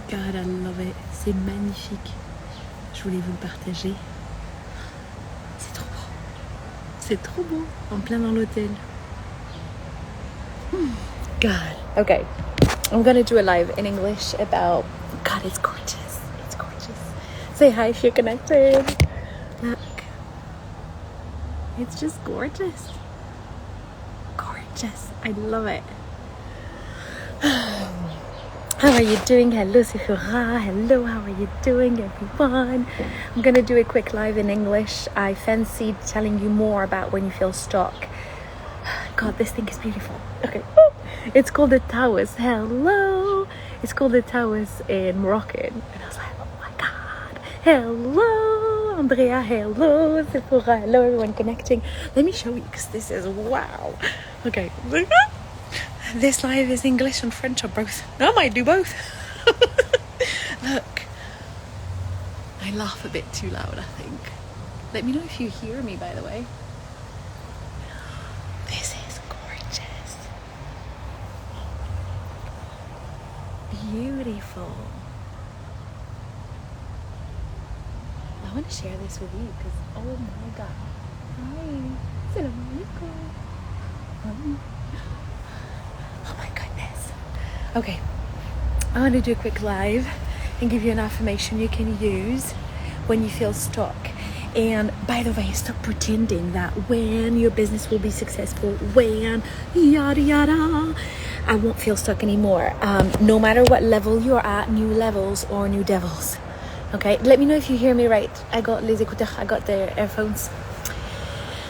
God, I love it. C'est magnifique. Je voulais vous le partager. C'est trop beau. C'est trop beau. En plein dans l'hôtel. God. Okay. I'm gonna do a live in English about... God, it's gorgeous. It's gorgeous. Say hi if you're connected. Look. It's just gorgeous. Gorgeous. I love it. How are you doing? Hello, Sephora. Hello, how are you doing, everyone? I'm going to do a quick live in English. I fancied telling you more about when you feel stuck. God, this thing is beautiful. Okay. It's called the Tawus. Hello. It's called the Tawus in Moroccan. And I was like, oh my God. Hello, Andrea. Hello, Sephora. Hello, everyone connecting. Let me show you because this is wow. Okay. This live is English and French or both. I might do both. Look. I laugh a bit too loud, I think. Let me know if you hear me, by the way. This is gorgeous. Beautiful. I want to share this with you because, oh my God. Hi. Assalamu alaikum. Oh my goodness. Okay, I'm going to do a quick live and give you an affirmation you can use when you feel stuck. And by the way, stop pretending that when your business will be successful, when yada yada, I won't feel stuck anymore. No matter what level you're at, new levels or new devils. Okay, let me know if you hear me right. I got les écouteurs, I got the earphones.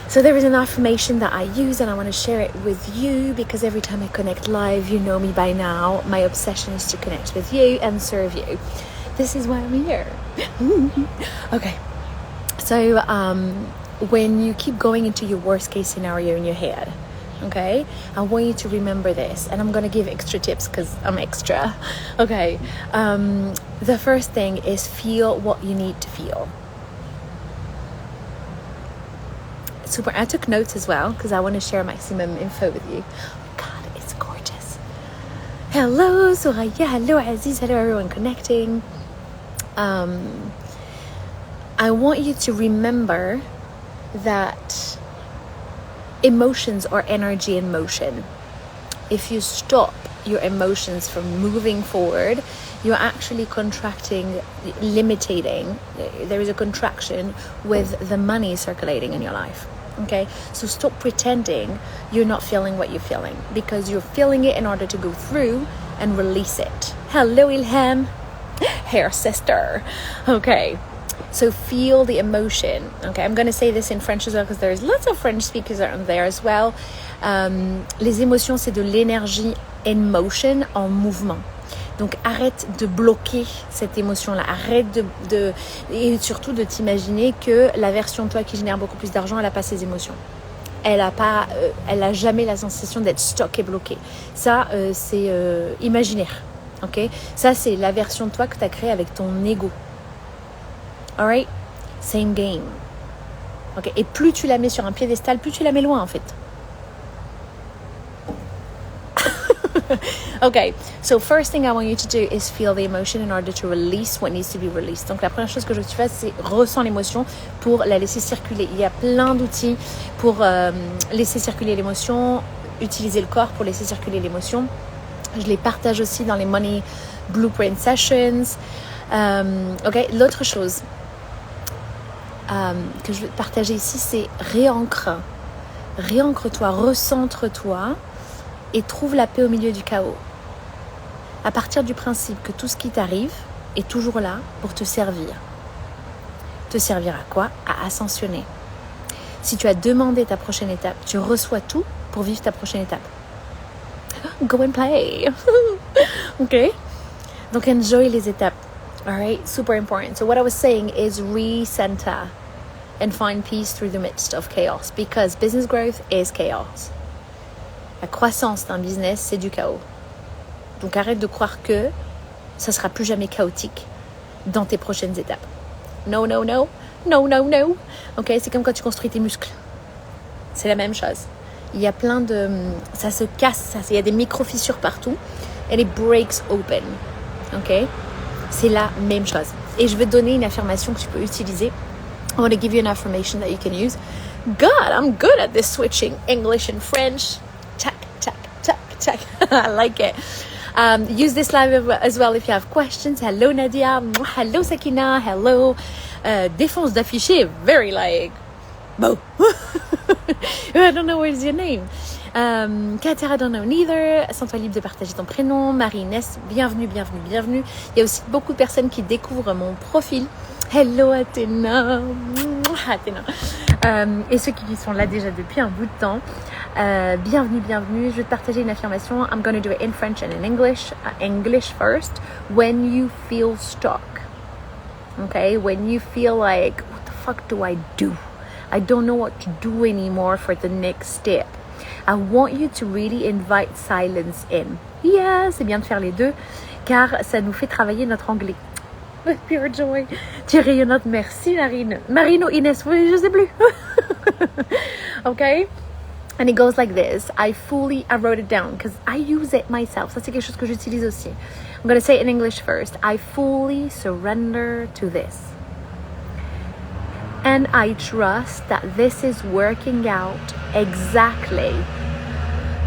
So there is an affirmation that I use and I want to share it with you because every time I connect live, you know me by now, my obsession is to connect with you and serve you. This is why I'm here. Okay. So when you keep going into your worst case scenario in your head, okay, I want you to remember this, and I'm going to give extra tips because I'm extra. Okay. The first thing is feel what you need to feel. Super. I took notes as well because I want to share maximum info with you. Oh God, it's gorgeous. Hello, Soraya. Hello, Aziz. Hello, everyone connecting. I want you to remember that emotions are energy in motion. If you stop your emotions from moving forward, you're actually contracting, limiting. There is a contraction with the money circulating in your life. Okay, so stop pretending you're not feeling what you're feeling because you're feeling it in order to go through and release it. Hello, Ilham. Hair sister. Okay, so feel the emotion. Okay, I'm going to say this in French as well because there's lots of French speakers out there as well. Les émotions, c'est de l'énergie in motion, en mouvement. Donc arrête de bloquer cette émotion-là, arrête et surtout de t'imaginer que la version de toi qui génère beaucoup plus d'argent, elle n'a pas ses émotions. Elle a jamais la sensation d'être stock et bloquée. Ça, c'est imaginaire, ok? Ça, c'est la version de toi que tu as créée avec ton ego. Alright? Same game. Ok? Et plus tu la mets sur un piédestal, plus tu la mets loin, en fait. Okay, so first thing I want you to do is feel the emotion in order to release what needs to be released. Donc la première chose que je veux que tu fasses, c'est ressens l'émotion pour la laisser circuler. Il y a plein d'outils pour laisser circuler l'émotion, utiliser le corps pour laisser circuler l'émotion. Je les partage aussi dans les Money Blueprint Sessions. Ok, l'autre chose que je veux te partager ici, c'est réancre. Réancre-toi, recentre-toi et trouve la paix au milieu du chaos. À partir du principe que tout ce qui t'arrive est toujours là pour te servir. Te servir à quoi? À ascensionner. Si tu as demandé ta prochaine étape, tu reçois tout pour vivre ta prochaine étape. Go and play. Okay? Donc enjoy les étapes. Alright? Super important. So what I was saying is recenter and find peace through the midst of chaos because business growth is chaos. La croissance d'un business, c'est du chaos. Donc arrête de croire que ça sera plus jamais chaotique dans tes prochaines étapes. No, no, no. No, no, no. Ok, c'est comme quand tu construis tes muscles. C'est la même chose. Il y a plein de... Ça se casse, il y a des micro-fissures partout. And it breaks open. Ok? c'est la même chose. Et je vais te donner une affirmation que tu peux utiliser. I want to give you an affirmation that you can use. God, I'm good at this switching English and French. Tac, tac, tac, tac. I like it. Use this live as well if you have questions. Hello Nadia. Hello Sakina. Hello. Défense d'afficher. Very like... Bo. I don't know what is your name. Katia, I don't know neither. Sens-toi libre de partager ton prénom. Marie-Inès, bienvenue, bienvenue, bienvenue. Il y a aussi beaucoup de personnes qui découvrent mon profil. Hello Athéna. Athéna. Et ceux qui sont là déjà depuis un bout de temps. Bienvenue, bienvenue. Je vais te partager une affirmation. I'm going to do it in French and in English. English first. When you feel stuck. Okay? When you feel like, what the fuck do I do? I don't know what to do anymore for the next step. I want you to really invite silence in. Yeah, c'est bien de faire les deux, car ça nous fait travailler notre anglais. With pure joy. Tu es rayonnante, merci Marine. Marine ou Inès, je sais plus. Okay? And it goes like this. I wrote it down because I use it myself. Ça c'est quelque chose que j'utilise aussi. I'm going to say it in English first. I fully surrender to this. And I trust that this is working out exactly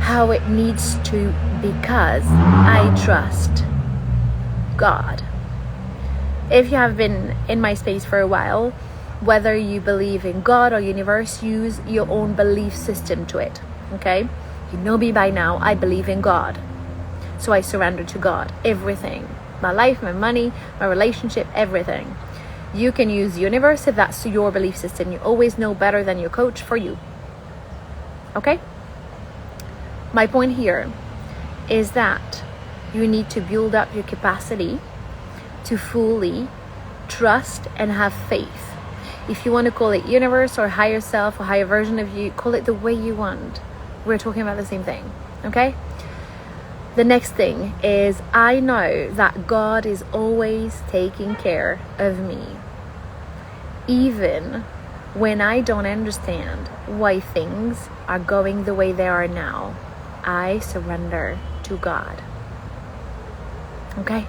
how it needs to because I trust God. If you have been in my space for a while, whether you believe in God or universe, use your own belief system to it, okay? You know me by now, I believe in God. So I surrender to God, everything. My life, my money, my relationship, everything. You can use universe if that's your belief system. You always know better than your coach for you. Okay? My point here is that you need to build up your capacity to fully trust and have faith. If you want to call it universe or higher self or higher version of you, call it the way you want. We're talking about the same thing. Okay? The next thing is I know that God is always taking care of me. Even when I don't understand why things are going the way they are now, I surrender to God. Okay?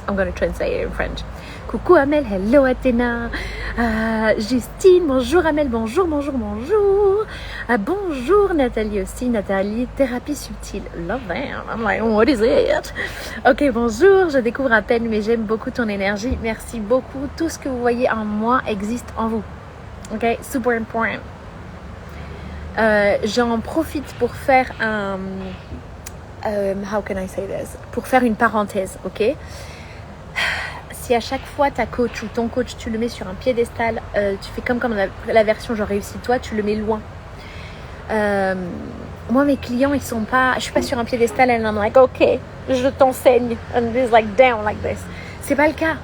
I'm going to translate it in French. Coucou Amel, hello Athéna. Justine, bonjour Amel, bonjour, bonjour, bonjour. Bonjour Nathalie aussi, Nathalie, thérapie subtile. Love that. I'm like, what is it? Ok, bonjour, je découvre à peine, mais j'aime beaucoup ton énergie. Merci beaucoup. Tout ce que vous voyez en moi existe en vous. Ok, super important. J'en profite pour faire un... how can I say this? Pour faire une parenthèse, ok? Si à chaque fois ta coach ou ton coach, tu le mets sur un piédestal, tu fais comme la version genre réussis-toi, tu le mets loin. Moi, mes clients, ils sont pas... Je suis pas sur un piédestal and I'm like, ok, je t'enseigne. And it's like down like this. C'est pas le cas,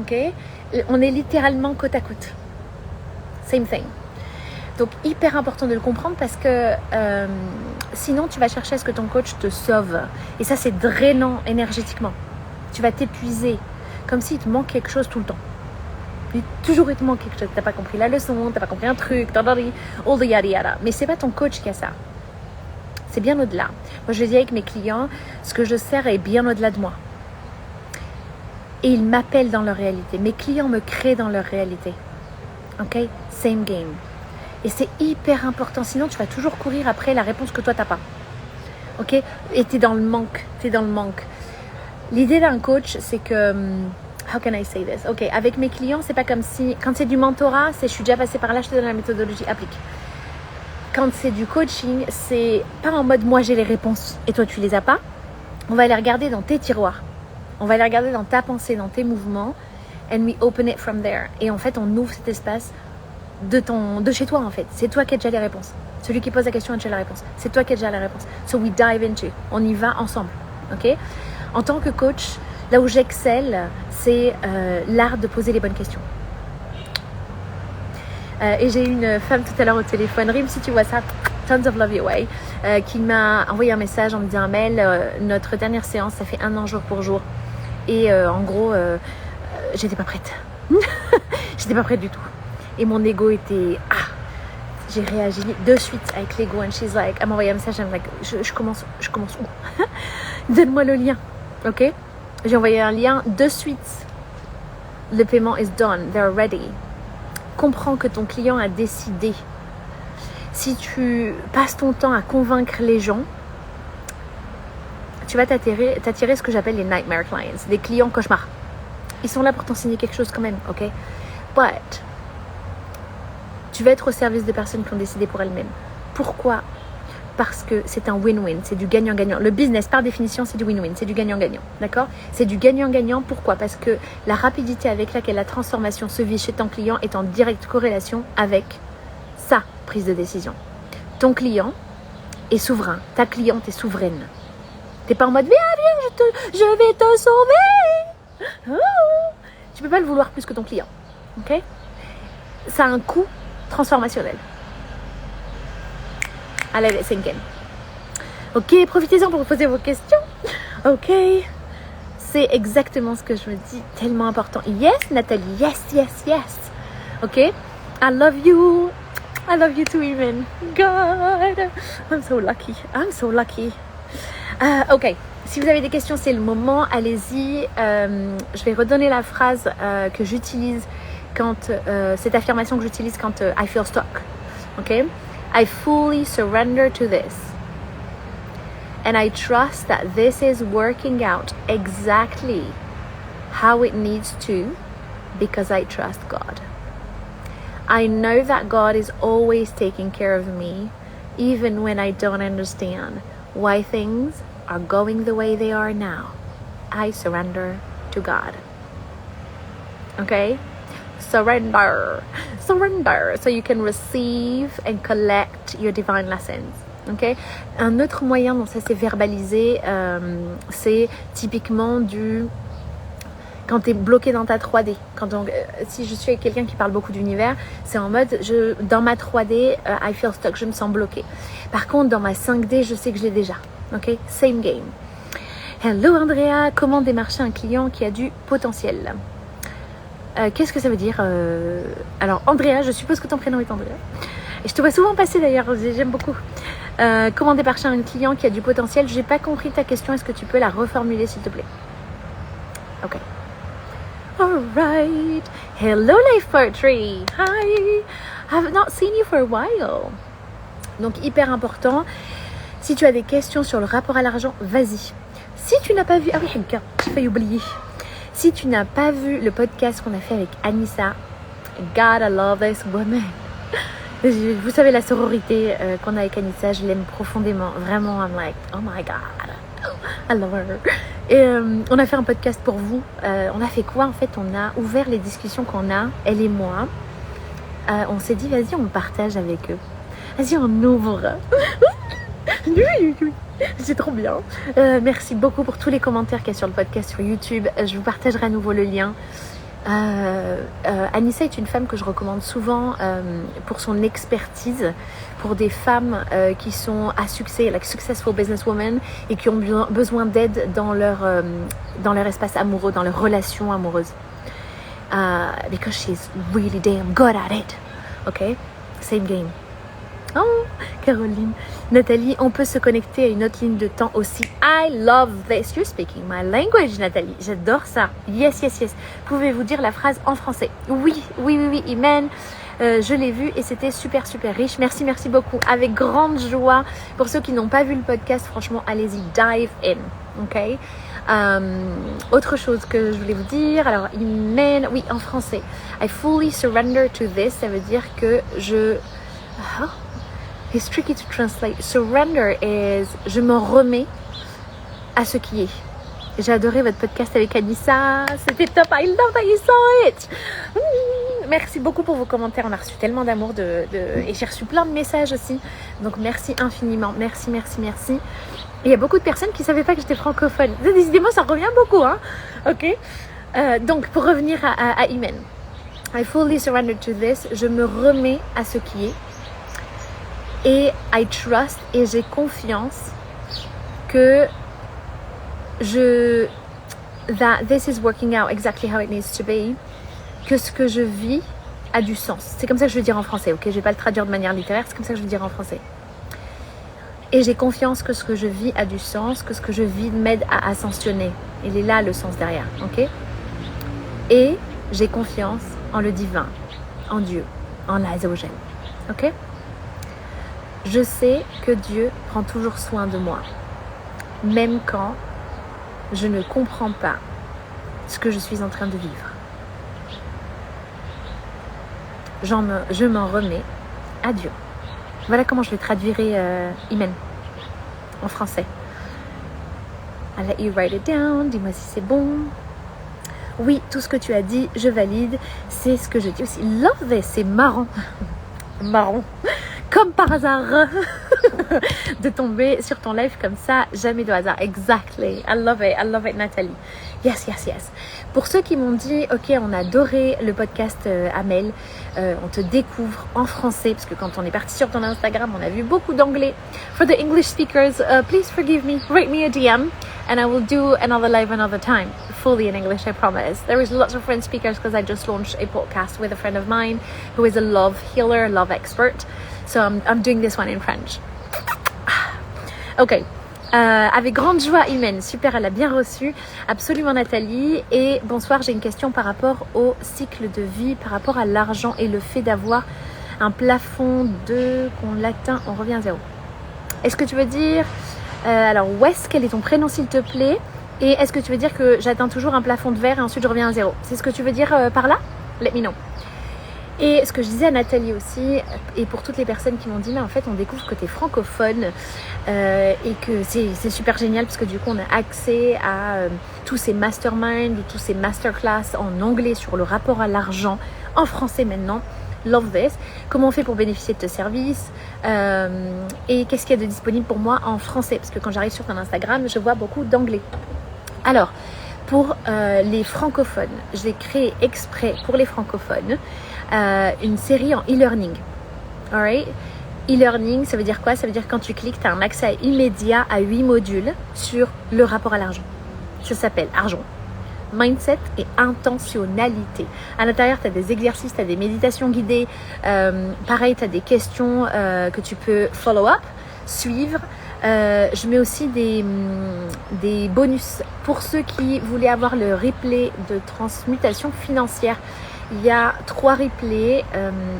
ok? On est littéralement côte à côte. Same thing. Donc, hyper important de le comprendre parce que sinon, tu vas chercher à ce que ton coach te sauve. Et ça, c'est drainant énergétiquement. Tu vas t'épuiser. Comme s'il te manque quelque chose tout le temps. Toujours il te manque quelque chose. T'as pas compris la leçon, t'as pas compris un truc, all the yada yada. Mais c'est pas ton coach qui a ça. C'est bien au-delà. Moi, je le dis avec mes clients, ce que je sers est bien au-delà de moi. Et ils m'appellent dans leur réalité. Mes clients me créent dans leur réalité. Ok? Same game. Et c'est hyper important. Sinon, tu vas toujours courir après la réponse que toi, t'as pas. Ok? Et t'es dans le manque. L'idée d'un coach, c'est que... How can I say this? Ok, avec mes clients, c'est pas comme si... Quand c'est du mentorat, c'est je suis déjà passée par là, je te donne la méthodologie, applique. Quand c'est du coaching, c'est pas en mode moi j'ai les réponses et toi tu les as pas. On va les regarder dans tes tiroirs. On va les regarder dans ta pensée, dans tes mouvements. And we open it from there. Et en fait, on ouvre cet espace de chez toi en fait. C'est toi qui as déjà les réponses. Celui qui pose la question a déjà la réponse. C'est toi qui as déjà la réponse. So we dive into. On y va ensemble. Ok? En tant que coach, là où j'excelle, c'est l'art de poser les bonnes questions. Et j'ai une femme tout à l'heure au téléphone, Rim, si tu vois ça, tons of love your way, qui m'a envoyé un message en me disant Amel, notre dernière séance, ça fait 1 an jour pour jour. Et en gros, j'étais pas prête. J'étais pas prête du tout. Et mon ego était... j'ai réagi de suite avec l'ego. And she's like, elle m'a envoyé un message, I'm like, je commence où? Donne-moi le lien. Ok? J'ai envoyé un lien de suite. Le paiement is done. They're ready. Comprends que ton client a décidé. Si tu passes ton temps à convaincre les gens, tu vas t'attirer ce que j'appelle les nightmare clients, des clients cauchemars. Ils sont là pour t'enseigner quelque chose quand même, ok? But tu vas être au service de personnes qui ont décidé pour elles-mêmes. Pourquoi? Parce que c'est un win-win, c'est du gagnant-gagnant. Le business, par définition, c'est du win-win, c'est du gagnant-gagnant, d'accord? C'est du gagnant-gagnant, pourquoi? Parce que la rapidité avec laquelle la transformation se vit chez ton client est en directe corrélation avec sa prise de décision. Ton client est souverain, ta cliente est souveraine. T'es pas en mode, viens, je vais te sauver. Oh. Tu peux pas le vouloir plus que ton client, ok? Ça a un coût transformationnel. Allez, let it sink in. Ok, profitez-en pour poser vos questions. Ok, c'est exactement ce que je me dis, tellement important. Yes, Nathalie, yes, yes, yes. Ok, I love you. I love you too, even. God, I'm so lucky. I'm so lucky. Ok, si vous avez des questions, c'est le moment. Allez-y. Je vais redonner la phrase que j'utilise quand cette affirmation que j'utilise quand I feel stuck. Ok. I fully surrender to this, and I trust that this is working out exactly how it needs to, because I trust God. I know that God is always taking care of me, even when I don't understand why things are going the way they are now. I surrender to God. Okay? Surrender so you can receive and collect your divine lessons. Okay? Un autre moyen dont ça s'est verbalisé, c'est typiquement quand tu es bloqué dans ta 3D. Si je suis avec quelqu'un qui parle beaucoup d'univers, c'est en mode, dans ma 3D, I feel stuck, je me sens bloquée. Par contre, dans ma 5D, je sais que je l'ai déjà. Okay? Same game. Hello Andrea, comment démarcher un client qui a du potentiel? Qu'est-ce que ça veut dire? Alors Andrea, je suppose que ton prénom est Andrea. Et je te vois souvent passer d'ailleurs, j'aime beaucoup. Comment démarcher un client qui a du potentiel? J'ai pas compris ta question, est-ce que tu peux la reformuler s'il te plaît? Ok. Alright. Hello Life Poetry. Hi. I've not seen you for a while. Donc hyper important. Si tu as des questions sur le rapport à l'argent, vas-y. Si tu n'as pas vu... Ah oui, j'ai failli oublier. Si tu n'as pas vu le podcast qu'on a fait avec Anissa, God, I love this woman. Vous savez, la sororité qu'on a avec Anissa, je l'aime profondément. Vraiment, I'm like, oh my God, I love her. Et on a fait un podcast pour vous. On a fait quoi en fait? On a ouvert les discussions qu'on a, elle et moi. On s'est dit, vas-y, on partage avec eux. Vas-y, on ouvre. C'est trop bien. Merci beaucoup pour tous les commentaires qu'il y a sur le podcast sur YouTube. Je vous partagerai à nouveau le lien. Anissa est une femme que je recommande souvent pour son expertise pour des femmes qui sont à succès, like successful businesswomen, et qui ont besoin d'aide dans leur espace amoureux, dans leur relation amoureuse. Because she's really damn good at it. Ok? Same game. Oh, Caroline. Nathalie, on peut se connecter à une autre ligne de temps aussi. I love this. You're speaking my language, Nathalie. J'adore ça. Yes, yes, yes. Pouvez-vous dire la phrase en français? Oui, oui, oui, oui, Imen. Je l'ai vu et c'était super, super riche. Merci, merci beaucoup. Avec grande joie. Pour ceux qui n'ont pas vu le podcast, franchement, allez-y, dive in. Ok? Autre chose que je voulais vous dire. Alors, Imen, oui, en français. I fully surrender to this. Ça veut dire que It's tricky to translate. Surrender is je me remets à ce qui est. J'ai adoré votre podcast avec Anissa. C'était top. I love that you saw it. Merci beaucoup pour vos commentaires. On a reçu tellement d'amour et j'ai reçu plein de messages aussi. Donc merci infiniment. Merci, merci, merci. Et il y a beaucoup de personnes qui ne savaient pas que j'étais francophone. Décidément, ça revient beaucoup. Hein. Ok. Donc pour revenir à Imen. I fully surrender to this. Je me remets à ce qui est. Et I trust, et j'ai confiance que that this is working out exactly how it needs to be, que ce que je vis a du sens. C'est comme ça que je veux dire en français, ok? Je vais pas le traduire de manière littéraire, c'est comme ça que je veux dire en français. Et j'ai confiance que ce que je vis a du sens, que ce que je vis m'aide à ascensionner. Il est là le sens derrière, ok? Et j'ai confiance en le divin, en Dieu, en l'Azazel, ok? Je sais que Dieu prend toujours soin de moi, même quand je ne comprends pas ce que je suis en train de vivre. Je m'en remets à Dieu. Voilà comment je le traduirai, Imen, en français. I'll let you write it down. Dis-moi si c'est bon. Oui, tout ce que tu as dit, je valide. C'est ce que je dis aussi. Love this, c'est marrant. Marrant. Comme par hasard de tomber sur ton live comme ça, jamais de hasard. Exactly. I love it, Nathalie. Yes. Pour ceux qui m'ont dit, ok, on a adoré le podcast Amel, on te découvre en français, parce que quand on est parti sur ton Instagram, on a vu beaucoup d'anglais. For the English speakers, please forgive me, write me a DM, and I will do another live another time, fully in English, I promise. There is lots of French speakers because I just launched a podcast with a friend of mine who is a love healer, love expert. So I'm doing this one in French. Ok. Avec grande joie, Imen. Super, elle a bien reçu. Absolument, Nathalie. Et bonsoir, j'ai une question par rapport au cycle de vie, par rapport à l'argent et le fait d'avoir un plafond qu'on l'atteint, on revient à zéro. Est-ce que tu veux dire... alors, Wes, quel est ton prénom, s'il te plaît? Et est-ce que tu veux dire que j'atteins toujours un plafond de verre et ensuite je reviens à zéro? C'est ce que tu veux dire par là? Let me know. Et ce que je disais à Nathalie aussi, et pour toutes les personnes qui m'ont dit, mais en fait on découvre que tu es francophone et que c'est super génial parce que du coup on a accès à tous ces masterminds, tous ces masterclass en anglais sur le rapport à l'argent, en français maintenant. Love this. Comment on fait pour bénéficier de tes services et qu'est-ce qu'il y a de disponible pour moi en français? Parce que quand j'arrive sur ton Instagram, je vois beaucoup d'anglais. Alors, pour les francophones, j'ai créé exprès pour les francophones une série en e-learning. Alright? E-learning, ça veut dire quoi? Ça veut dire que quand tu cliques, tu as un accès immédiat à 8 modules sur le rapport à l'argent. Ça s'appelle argent, mindset et intentionnalité. À l'intérieur, tu as des exercices, tu as des méditations guidées. Pareil, tu as des questions que tu peux follow up, suivre. Je mets aussi des bonus pour ceux qui voulaient avoir le replay de transmutation financière. Il y a 3 replays,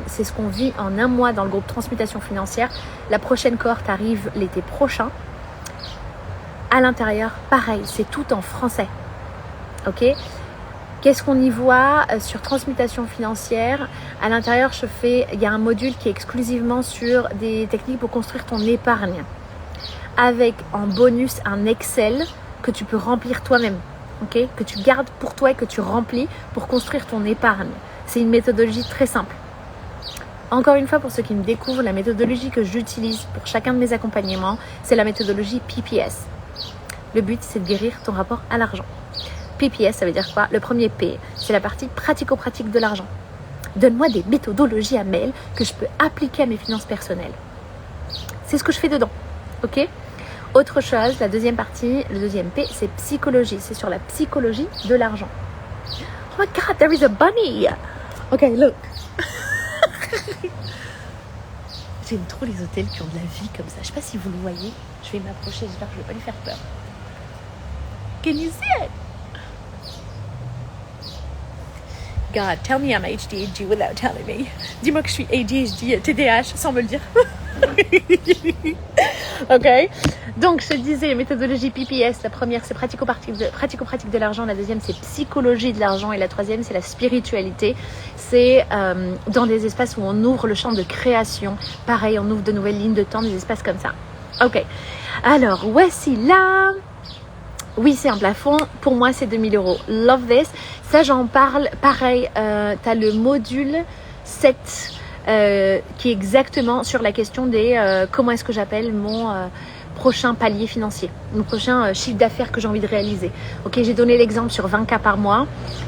c'est ce qu'on vit en un mois dans le groupe transmutation financière. La prochaine cohorte arrive l'été prochain. À l'intérieur, pareil, c'est tout en français. Ok? Qu'est-ce qu'on y voit sur transmutation financière? À l'intérieur, il y a un module qui est exclusivement sur des techniques pour construire ton épargne, avec en bonus un Excel que tu peux remplir toi-même, okay? Que tu gardes pour toi et que tu remplis pour construire ton épargne. C'est une méthodologie très simple. Encore une fois, pour ceux qui me découvrent, la méthodologie que j'utilise pour chacun de mes accompagnements, c'est la méthodologie PPS. Le but, c'est de guérir ton rapport à l'argent. PPS, ça veut dire quoi? Le premier P, c'est la partie pratico-pratique de l'argent. Donne-moi des méthodologies à mail que je peux appliquer à mes finances personnelles. C'est ce que je fais dedans, ok? Autre chose, la deuxième partie, le deuxième P, c'est psychologie. C'est sur la psychologie de l'argent. Oh my God, there is a bunny! Ok, look. J'aime trop les hôtels qui ont de la vie comme ça. Je sais pas si vous le voyez. Je vais m'approcher, j'espère que je vais pas lui faire peur. Can you see it? God, tell me I'm ADHD without telling me. Dis-moi que je suis ADHD, TDAH, sans me le dire. Ok. Donc, je te disais, méthodologie PPS. La première, c'est pratico-pratique de l'argent. La deuxième, c'est psychologie de l'argent. Et la troisième, c'est la spiritualité. C'est dans des espaces où on ouvre le champ de création. Pareil, on ouvre de nouvelles lignes de temps, des espaces comme ça. Ok. Alors, voici là. Oui, c'est un plafond. Pour moi, c'est 2 000 €. Love this. Ça, j'en parle. Pareil, tu as le module 7 qui est exactement sur la question des comment est-ce que j'appelle mon prochain palier financier, mon prochain chiffre d'affaires que j'ai envie de réaliser. Ok, j'ai donné l'exemple sur 20K par mois.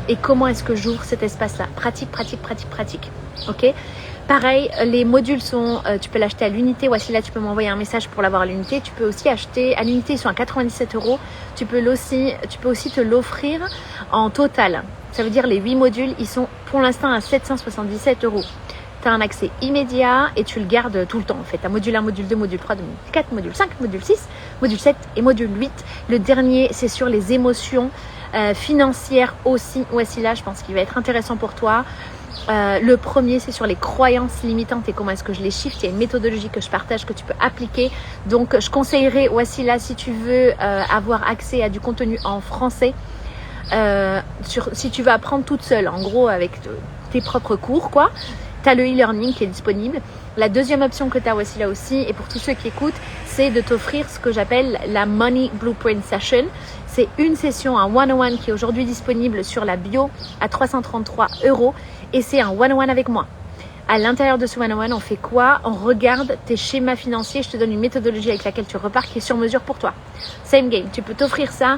Et comment est-ce que j'ouvre cet espace-là? Pratique. Ok. Pareil, les modules sont, tu peux l'acheter à l'unité. Voici là, tu peux m'envoyer un message pour l'avoir à l'unité. Tu peux aussi acheter à l'unité, ils sont à 97 €. Tu peux aussi te l'offrir en total. Ça veut dire les 8 modules, ils sont pour l'instant à 777 €. tu as un accès immédiat et tu le gardes tout le temps en fait. Tu as module 1, module 2, module 3, module 4, module 5, module 6, module 7 et module 8. Le dernier, c'est sur les émotions financières aussi. Voici là, je pense qu'il va être intéressant pour toi. Le premier, c'est sur les croyances limitantes et comment est-ce que je les shift. Il y a une méthodologie que je partage que tu peux appliquer. Donc, je conseillerais, voici là, si tu veux avoir accès à du contenu en français, si tu veux apprendre toute seule, en gros, avec tes propres cours, quoi. Tu as le e-learning qui est disponible. La deuxième option que tu as voici là aussi, et pour tous ceux qui écoutent, c'est de t'offrir ce que j'appelle la Money Blueprint Session. C'est une session, un one-on-one qui est aujourd'hui disponible sur la bio à 333 € et c'est un one-on-one avec moi. À l'intérieur de ce one-on-one, on fait quoi? On regarde tes schémas financiers, je te donne une méthodologie avec laquelle tu repars qui est sur mesure pour toi. Same game, tu peux t'offrir ça.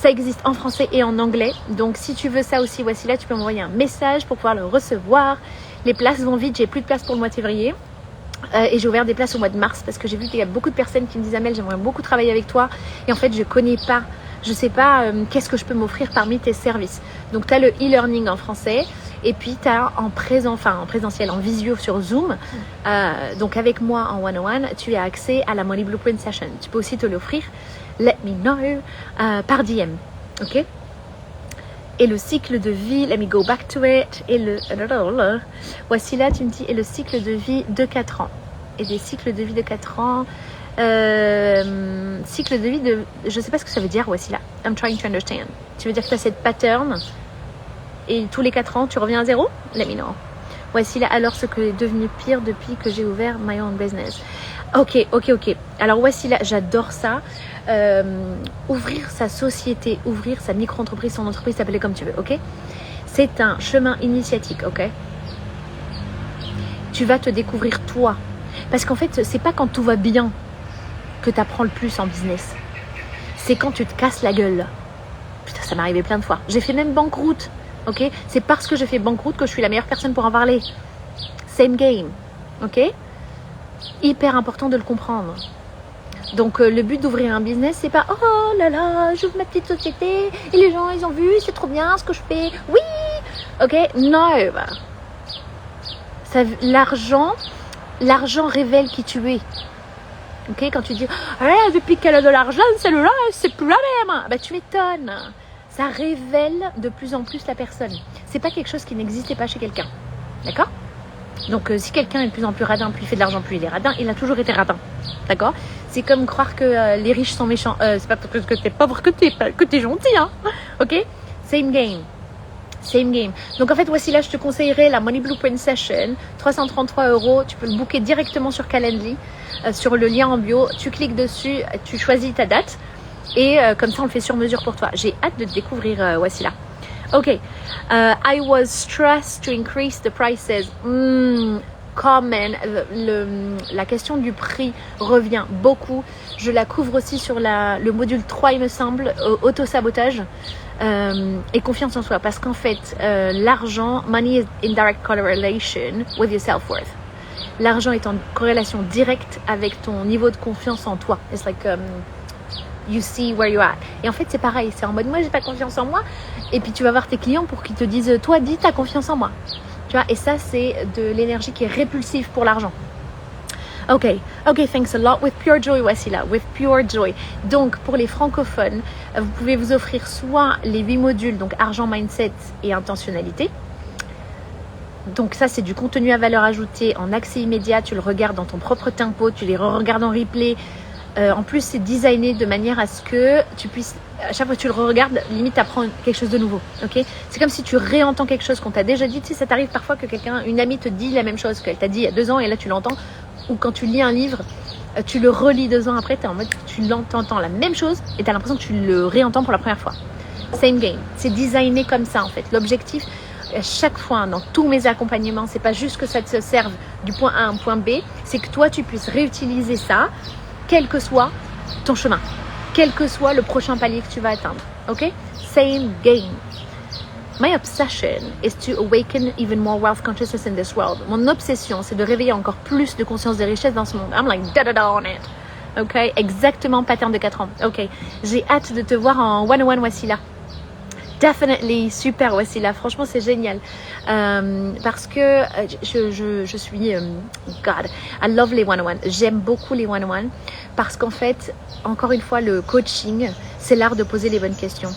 Ça existe en français et en anglais. Donc, si tu veux ça aussi, voici là, tu peux m'envoyer un message pour pouvoir le recevoir. Les places vont vite, j'ai plus de place pour le mois de février. Et j'ai ouvert des places au mois de mars parce que j'ai vu qu'il y a beaucoup de personnes qui me disent Amel, j'aimerais beaucoup travailler avec toi. Et en fait, je connais pas, je sais pas qu'est-ce que je peux m'offrir parmi tes services. Donc, tu as le e-learning en français. Et puis, tu as en présentiel, en visio sur Zoom. Donc, avec moi en one-on-one, tu as accès à la Money Blueprint Session. Tu peux aussi te l'offrir. Let me know par DM. OK? Et le cycle de vie, let me go back to it. Et voici là, tu me dis, et le cycle de vie de 4 ans. Et des cycles de vie de 4 ans. Cycle de vie de. Je ne sais pas ce que ça veut dire, voici là. I'm trying to understand. Tu veux dire que tu as cette pattern et tous les 4 ans, tu reviens à zéro? Let me know. Voici là alors ce que est devenu pire depuis que j'ai ouvert my own business. Ok. Alors voici là, j'adore ça. Ouvrir sa société, ouvrir sa micro-entreprise, son entreprise, s'appeler comme tu veux, ok? C'est un chemin initiatique, ok? Tu vas te découvrir toi. Parce qu'en fait, c'est pas quand tout va bien que tu apprends le plus en business. C'est quand tu te casses la gueule. Putain, ça m'est arrivé plein de fois. J'ai fait même banqueroute, ok? C'est parce que j'ai fait banqueroute que je suis la meilleure personne pour en parler. Same game, ok? Hyper important de le comprendre. Donc le but d'ouvrir un business, c'est pas oh là là, j'ouvre ma petite société et les gens ils ont vu, c'est trop bien ce que je fais. Oui, ok, non. L'argent révèle qui tu es. Ok, quand tu dis depuis qu'elle a de l'argent, celle-là, c'est plus la même. Bah tu m'étonnes. Ça révèle de plus en plus la personne. C'est pas quelque chose qui n'existait pas chez quelqu'un. D'accord? Donc si quelqu'un est de plus en plus radin, plus il fait de l'argent, plus il est radin, il a toujours été radin. D'accord? C'est comme croire que les riches sont méchants. C'est pas parce que t'es pauvre que t'es gentil, hein? Ok? Same game. Donc en fait, voici là, je te conseillerais la Money Blueprint Session, 333 €. Tu peux le booker directement sur Calendly, sur le lien en bio. Tu cliques dessus, tu choisis ta date et comme ça, on le fait sur mesure pour toi. J'ai hâte de te découvrir, voici là. Ok. I was stressed to increase the prices. La question du prix revient beaucoup. Je la couvre aussi sur le module 3, il me semble, auto-sabotage et confiance en soi. Parce qu'en fait, l'argent, money is in direct correlation with your self-worth. L'argent est en corrélation directe avec ton niveau de confiance en toi. It's like you see where you're at. Et en fait, c'est pareil. C'est en mode, moi, j'ai pas confiance en moi. Et puis, tu vas voir tes clients pour qu'ils te disent, toi, dis, t'as confiance en moi. Tu vois, et ça, c'est de l'énergie qui est répulsive pour l'argent. Ok, thanks a lot. With pure joy, voici là, with pure joy. Donc, pour les francophones, vous pouvez vous offrir soit les 8 modules, donc argent, mindset et intentionnalité. Donc ça, c'est du contenu à valeur ajoutée en accès immédiat. Tu le regardes dans ton propre tempo, tu les regardes en replay. En plus, c'est designé de manière à ce que tu puisses, à chaque fois que tu le regardes, limite, tu apprends quelque chose de nouveau. Okay, c'est comme si tu réentends quelque chose qu'on t'a déjà dit. Tu sais, ça t'arrive parfois que une amie te dit la même chose qu'elle t'a dit il y a 2 ans et là, tu l'entends. Ou quand tu lis un livre, tu le relis 2 ans après, tu es en mode, tu l'entends la même chose et tu as l'impression que tu le réentends pour la première fois. Same game. C'est designé comme ça, en fait. L'objectif, à chaque fois, dans tous mes accompagnements, c'est pas juste que ça te serve du point A à un point B, c'est que toi, tu puisses réutiliser ça quel que soit ton chemin, quel que soit le prochain palier que tu vas atteindre. Ok? Same game. My obsession is to awaken even more wealth consciousness in this world. Mon obsession, c'est de réveiller encore plus de conscience des richesses dans ce monde. I'm like da-da-da on it. Ok? Exactement, pattern de 4 ans. Ok? J'ai hâte de te voir en one-on-one, voici là. Definitely, super Wassila, franchement c'est génial parce que je suis God, I love les one-on-one, j'aime beaucoup les one-on-one parce qu'en fait, encore une fois, le coaching, c'est l'art de poser les bonnes questions.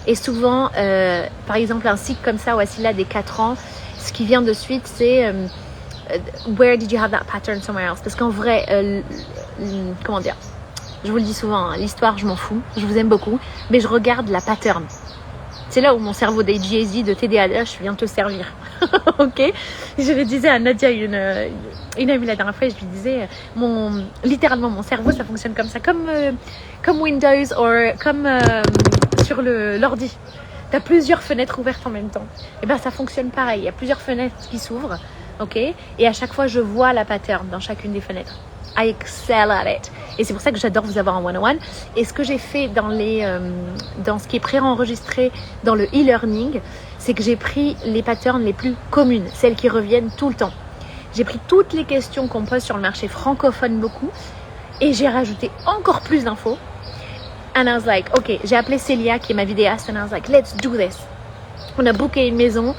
Et souvent, par exemple, un cycle comme ça, Wassila, des 4 ans, ce qui vient de suite, c'est where did you have that pattern somewhere else? Parce qu'en vrai, comment dire, je vous le dis souvent, hein, l'histoire, je m'en fous, je vous aime beaucoup, mais je regarde la pattern. C'est là où mon cerveau d'ADHD, de TDAH vient te servir. Ok. Je le disais à Nadia, une amie la dernière fois, je lui disais, littéralement mon cerveau, ça fonctionne comme ça, comme Windows ou comme sur l'ordi. Tu as plusieurs fenêtres ouvertes en même temps. Et ben ça fonctionne pareil. Il y a plusieurs fenêtres qui s'ouvrent, ok. Et à chaque fois, je vois la pattern dans chacune des fenêtres. I excel at it. Et c'est pour ça que j'adore vous avoir en one-on-one. Et ce que j'ai fait dans ce qui est pré-enregistré dans le e-learning, c'est que j'ai pris les patterns les plus communes, celles qui reviennent tout le temps. J'ai pris toutes les questions qu'on pose sur le marché francophone beaucoup et j'ai rajouté encore plus d'infos. And I was like, ok, j'ai appelé Célia qui est ma vidéaste and I was like, let's do this. On a booké une maison.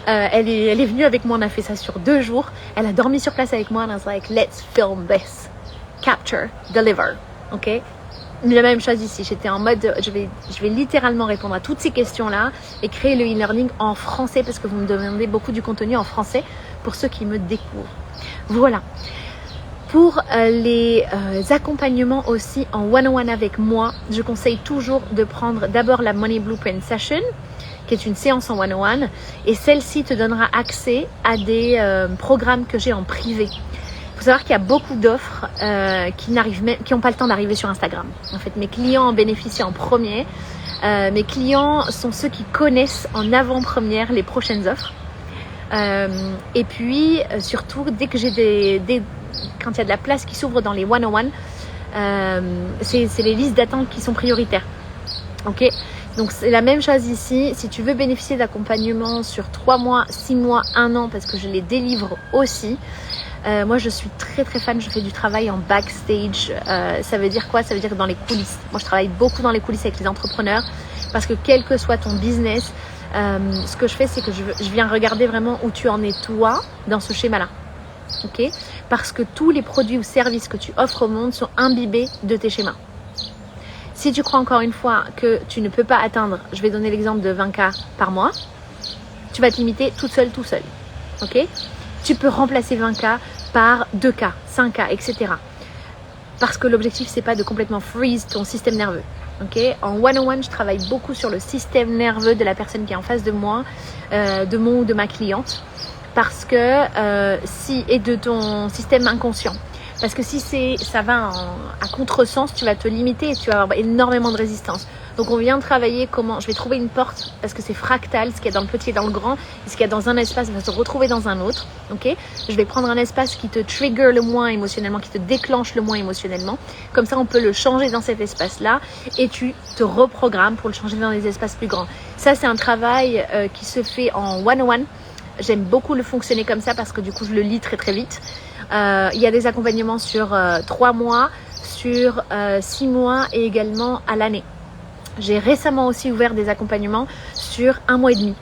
Elle est venue avec moi, on a fait ça sur 2 jours. Elle a dormi sur place avec moi and I was like, let's film this. Capture, deliver. Ok. La même chose ici. J'étais en mode, je vais littéralement répondre à toutes ces questions-là et créer le e-learning en français parce que vous me demandez beaucoup du contenu en français pour ceux qui me découvrent. Voilà. Pour les accompagnements aussi en one-on-one avec moi, je conseille toujours de prendre d'abord la Money Blueprint Session, qui est une séance en one-on-one, et celle-ci te donnera accès à des programmes que j'ai en privé. Il faut savoir qu'il y a beaucoup d'offres qui n'ont pas le temps d'arriver sur Instagram. En fait, mes clients en bénéficient en premier. Mes clients sont ceux qui connaissent en avant-première les prochaines offres. Et puis, surtout, dès que j'ai quand il y a de la place qui s'ouvre dans les one-on-one, c'est les listes d'attente qui sont prioritaires. Ok. Donc c'est la même chose ici. Si tu veux bénéficier d'accompagnement sur 3 mois, 6 mois, 1 an, parce que je les délivre aussi. Moi je suis très très fan, je fais du travail en backstage. Ça veut dire quoi? Ça veut dire dans les coulisses. Moi je travaille beaucoup dans les coulisses avec les entrepreneurs parce que quel que soit ton business, ce que je fais c'est que je viens regarder vraiment où tu en es toi dans ce schéma-là. Ok? Parce que tous les produits ou services que tu offres au monde sont imbibés de tes schémas. Si tu crois encore une fois que tu ne peux pas atteindre, je vais donner l'exemple de 20K par mois, tu vas te limiter toute seule, tout seul. Ok? Tu peux remplacer 20K par 2K, 5K, etc. Parce que l'objectif, c'est pas de complètement freeze ton système nerveux. Ok? En one-on-one, je travaille beaucoup sur le système nerveux de la personne qui est en face de moi, de mon ou de ma cliente. Parce que et de ton système inconscient. Parce que si ça va à contresens, tu vas te limiter et tu vas avoir énormément de résistance. Donc on vient travailler comment je vais trouver une porte parce que c'est fractal, ce qu'il y a dans le petit et dans le grand, et ce qu'il y a dans un espace va se retrouver dans un autre. Ok? Je vais prendre un espace qui te trigger le moins émotionnellement, qui te déclenche le moins émotionnellement. Comme ça, on peut le changer dans cet espace-là et tu te reprogrammes pour le changer dans des espaces plus grands. Ça, c'est un travail qui se fait en one-on-one. J'aime beaucoup le fonctionner comme ça parce que du coup, je le lis très très vite. Il y a des accompagnements sur 3 mois, sur 6 mois et également à l'année. J'ai récemment aussi ouvert des accompagnements sur 1 mois et demi.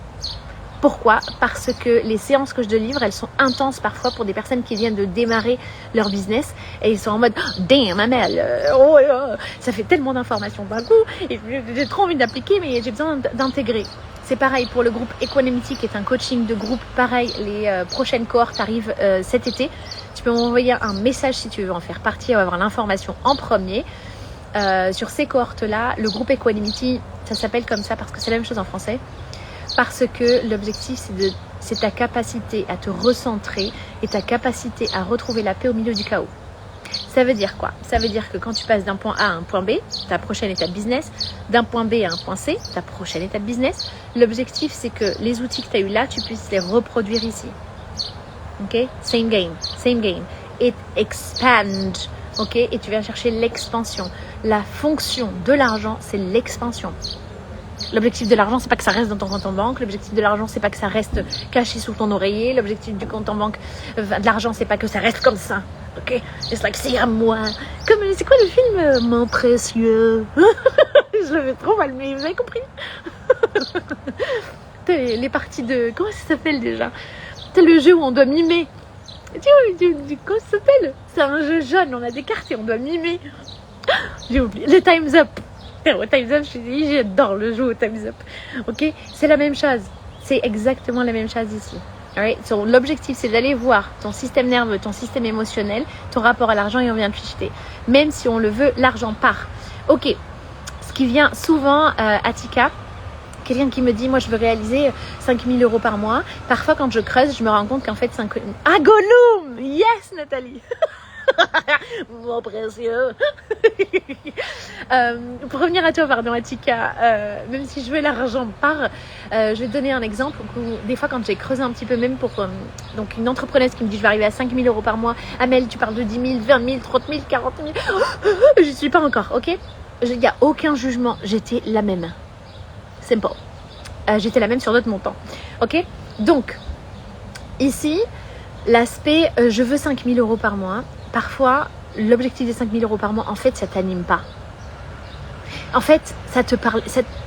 Pourquoi? Parce que les séances que je délivre, elles sont intenses parfois pour des personnes qui viennent de démarrer leur business et ils sont en mode « Damn, Amel, ça fait tellement d'informations d'un coup et j'ai trop envie d'appliquer mais j'ai besoin d'intégrer. » C'est pareil pour le groupe Equanimity qui est un coaching de groupe. Pareil, les prochaines cohortes arrivent cet été. Tu peux m'envoyer un message si tu veux en faire partie ou avoir l'information en premier. Sur ces cohortes-là, le groupe Equanimity, ça s'appelle comme ça parce que c'est la même chose en français. Parce que l'objectif, c'est ta capacité à te recentrer et ta capacité à retrouver la paix au milieu du chaos. Ça veut dire quoi? Ça veut dire que quand tu passes d'un point A à un point B, ta prochaine étape business, d'un point B à un point C, ta prochaine étape business, l'objectif c'est que les outils que tu as eu là, tu puisses les reproduire ici. Ok? Same game. It expand. Ok? Et tu viens chercher l'expansion. La fonction de l'argent, c'est l'expansion. L'objectif de l'argent, c'est pas que ça reste dans ton compte en banque. L'objectif de l'argent, c'est pas que ça reste caché sous ton oreiller. L'objectif du compte en banque, de l'argent, c'est pas que ça reste comme ça. Ok, it's like c'est à moi. Comme c'est quoi le film Mon précieux. Je le fais trop mal, mais vous avez compris. Les parties de... Comment ça s'appelle déjà? C'est le jeu où on doit mimer. Comment ça s'appelle? C'est un jeu jeune, on a des cartes et on doit mimer. J'ai oublié. Le Time's Up. Au Time's Up, j'adore le jeu au Time's Up. Ok? C'est la même chose. C'est exactement la même chose ici. Alright? So, l'objectif, c'est d'aller voir ton système nerveux, ton système émotionnel, ton rapport à l'argent et on vient de chuter. Même si on le veut, l'argent part. Ok. Ce qui vient souvent à Tika, quelqu'un qui me dit, moi je veux réaliser 5 000 euros par mois. Parfois quand je creuse, je me rends compte qu'en fait 5 000... Ah, Gollum! Yes, Nathalie! Mon précieux. Pour revenir à toi, pardon, Atika, même si je veux l'argent part, je vais te donner un exemple où des fois quand j'ai creusé un petit peu, même pour donc une entrepreneuse qui me dit je vais arriver à 5 000 euros par mois, Amel tu parles de 10 000, 20 000, 30 000, 40 000, je suis pas encore, ok? Il n'y a aucun jugement, j'étais la même, simple, j'étais la même sur d'autres montants, ok? Donc ici l'aspect je veux 5 000 euros par mois. Parfois, l'objectif des 5 000 euros par mois, en fait, ça t'anime pas. En fait, ça te parle,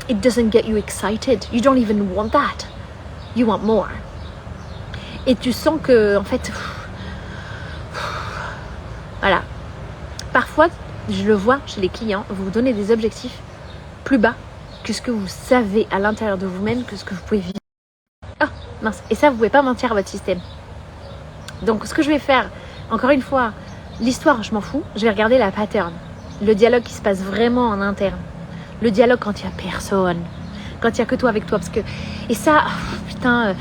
it doesn't get you excited. You don't even want that. You want more. Et tu sens que, en fait, voilà. Parfois, je le vois chez les clients, vous vous donnez des objectifs plus bas que ce que vous savez à l'intérieur de vous-même, que ce que vous pouvez vivre. Ah, mince. Et ça, vous pouvez pas mentir à votre système. Donc, ce que je vais faire, encore une fois, l'histoire, je m'en fous. Je vais regarder la pattern. Le dialogue qui se passe vraiment en interne. Le dialogue quand il n'y a personne. Quand il n'y a que toi avec toi. Parce que... Et ça, putain,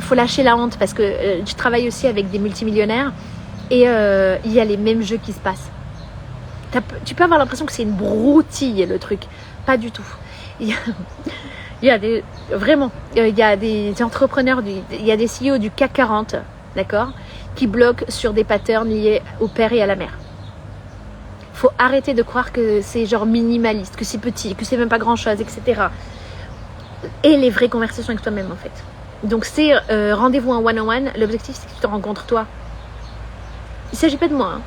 faut lâcher la honte. Parce que je travaille aussi avec des multimillionnaires. Et il y a les mêmes jeux qui se passent. Tu peux avoir l'impression que c'est une broutille, le truc. Pas du tout. Il y a des... Vraiment. Il y a des entrepreneurs, il y a des CEO du CAC 40, d'accord, qui bloquent sur des patterns liés au père et à la mère. Faut arrêter de croire que c'est genre minimaliste, que c'est petit, que c'est même pas grand chose, etc. Et les vraies conversations avec toi-même en fait. Donc c'est rendez-vous en one-on-one. L'objectif c'est que tu te rencontres toi. Il s'agit pas de moi. Hein.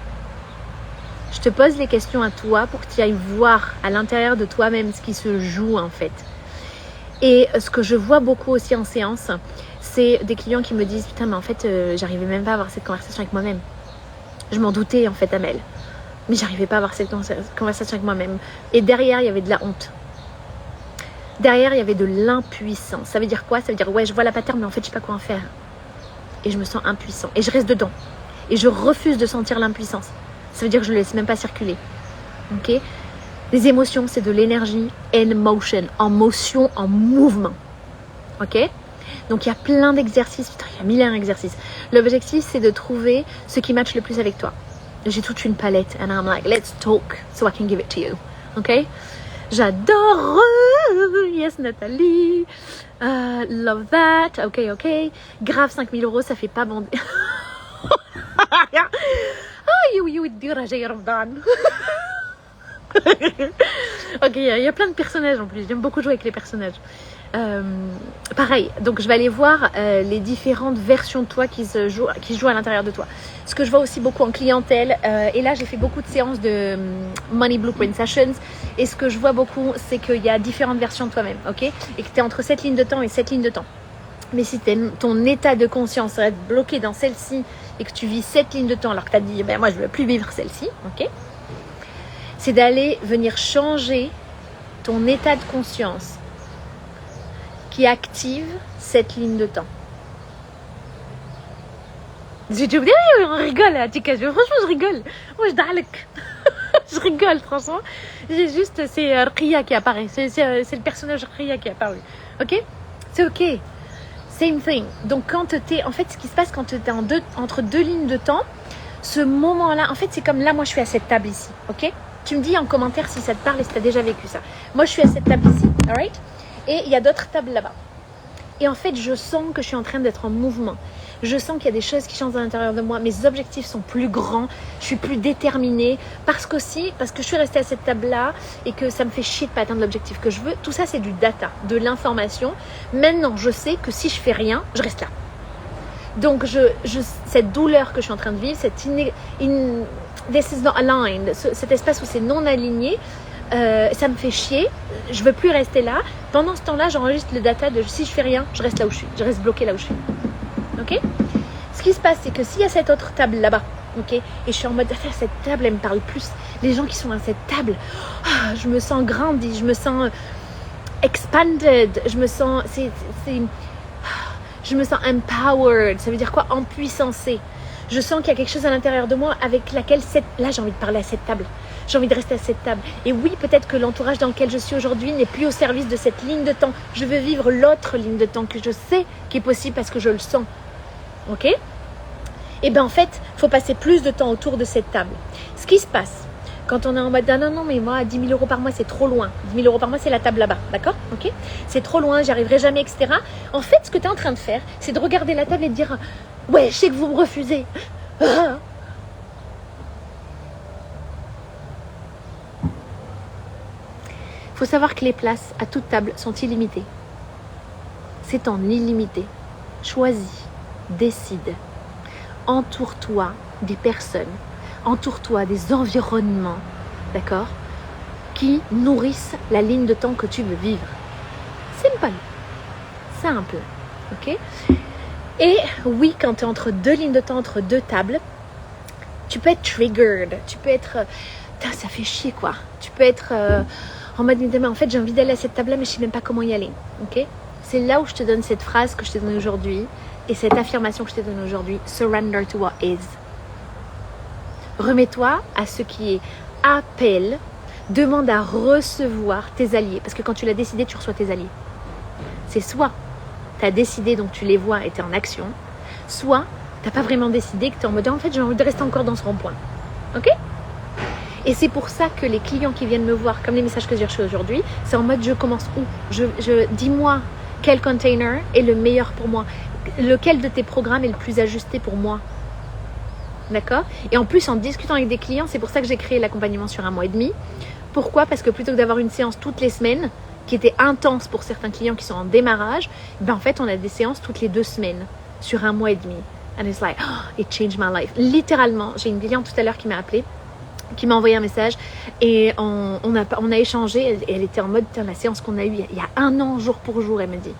Je te pose les questions à toi pour que tu ailles voir à l'intérieur de toi-même ce qui se joue en fait. Et ce que je vois beaucoup aussi en séance, c'est des clients qui me disent putain mais en fait j'arrivais même pas à avoir cette conversation avec moi-même. Je m'en doutais en fait Amel, mais j'arrivais pas à avoir cette conversation avec moi-même. Et derrière il y avait de la honte. Derrière il y avait de l'impuissance. Ça veut dire quoi? Ça veut dire ouais je vois la pattern mais en fait je sais pas quoi en faire. Et je me sens impuissant. Et je reste dedans. Et je refuse de sentir l'impuissance. Ça veut dire que je ne laisse même pas circuler. Ok? Les émotions c'est de l'énergie in motion. En motion, en mouvement. Ok? Donc il y a plein d'exercices, putain, il y a 1000 exercices. L'objectif c'est de trouver ce qui matche le plus avec toi. J'ai toute une palette and I'm like let's talk so I can give it to you. Ok? J'adore. Yes Nathalie. Love that. Ok. Grave 5 000 euros ça fait pas bander. Ok, il y a plein de personnages en plus. J'aime beaucoup jouer avec les personnages. Pareil, donc je vais aller voir les différentes versions de toi qui se jouent à l'intérieur de toi. Ce que je vois aussi beaucoup en clientèle, et là j'ai fait beaucoup de séances de Money Blueprint Sessions, et ce que je vois beaucoup c'est qu'il y a différentes versions de toi-même, ok, et que tu es entre cette ligne de temps et cette ligne de temps. Mais si ton état de conscience reste bloqué dans celle-ci et que tu vis cette ligne de temps alors que tu as dit ben moi je ne veux plus vivre celle-ci, ok, c'est d'aller venir changer ton état de conscience qui active cette ligne de temps. J'ai dit, on rigole à Tika, franchement je rigole. Moi je dalek. Je rigole franchement. J'ai juste, c'est Rkia qui apparaît. C'est le personnage Rkia qui est apparu. Ok? C'est ok. Same thing. Donc quand t'es, en fait ce qui se passe quand t'es entre deux lignes de temps, ce moment-là, en fait c'est comme là, moi je suis à cette table ici. Ok? Tu me dis en commentaire si ça te parle et si tu as déjà vécu ça. Moi, je suis à cette table ici, alright? Et il y a d'autres tables là-bas. Et en fait, je sens que je suis en train d'être en mouvement. Je sens qu'il y a des choses qui changent à l'intérieur de moi. Mes objectifs sont plus grands. Je suis plus déterminée. Parce que je suis restée à cette table-là et que ça me fait chier de pas atteindre l'objectif que je veux. Tout ça, c'est du data, de l'information. Maintenant, je sais que si je fais rien, je reste là. Donc, cette douleur que je suis en train de vivre, this is not aligned, cet espace où c'est non aligné, ça me fait chier, je veux plus rester là. Pendant ce temps-là, j'enregistre le data de si je fais rien, je reste là où je suis, je reste bloquée là où je suis. Ok? Ce qui se passe, c'est que s'il y a cette autre table là-bas, ok, et je suis en mode, cette table, elle me parle plus. Les gens qui sont à cette table, je me sens grandi, je me sens expanded, je me sens, je me sens empowered. Ça veut dire quoi? Empuissancée. Je sens qu'il y a quelque chose à l'intérieur de moi avec laquelle là j'ai envie de parler à cette table. J'ai envie de rester à cette table. Et oui, peut-être que l'entourage dans lequel je suis aujourd'hui n'est plus au service de cette ligne de temps. Je veux vivre l'autre ligne de temps que je sais qui est possible parce que je le sens. Ok? Et bien en fait, il faut passer plus de temps autour de cette table. Ce qui se passe quand on est en mode non, mais moi, 10 000 € par mois, c'est trop loin. 10 000 € par mois, c'est la table là-bas. D'accord? Ok? C'est trop loin, j'y arriverai jamais, etc. En fait, ce que tu es en train de faire, c'est de regarder la table et de dire ouais, je sais que vous me refusez. Il faut savoir que les places à toute table sont illimitées. C'est en illimité. Choisis, décide. Entoure-toi des personnes, entoure-toi des environnements, d'accord, qui nourrissent la ligne de temps que tu veux vivre. Simple, ok? Et oui, quand tu es entre deux lignes de temps, entre deux tables, tu peux être triggered, tu peux être, ça fait chier quoi. Tu peux être en mode, mais en fait j'ai envie d'aller à cette table-là, mais je sais même pas comment y aller, ok? C'est là où je te donne cette phrase que je t'ai donnée aujourd'hui et cette affirmation que je t'ai donnée aujourd'hui, surrender to what is. Remets-toi à ce qui est appel, demande à recevoir tes alliés, parce que quand tu l'as décidé, tu reçois tes alliés. C'est soit tu as décidé, donc tu les vois et tu es en action, soit tu n'as pas vraiment décidé, que tu es en mode en fait j'ai envie de rester encore dans ce rond-point. Ok? Et c'est pour ça que les clients qui viennent me voir, comme les messages que j'ai reçus aujourd'hui, c'est en mode je commence où? Dis-moi quel container est le meilleur pour moi, lequel de tes programmes est le plus ajusté pour moi. D'accord? Et en plus, en discutant avec des clients, c'est pour ça que j'ai créé l'accompagnement sur 1 mois et demi. Pourquoi? Parce que plutôt que d'avoir une séance toutes les semaines, qui était intense pour certains clients qui sont en démarrage, ben en fait, on a des séances toutes les 2 semaines sur 1 mois et demi. And it's like, it changed my life. Littéralement, j'ai une cliente tout à l'heure qui m'a appelée, qui m'a envoyé un message et on a échangé et elle était en mode, la séance qu'on a eue il y a 1 an, jour pour jour, elle me dit.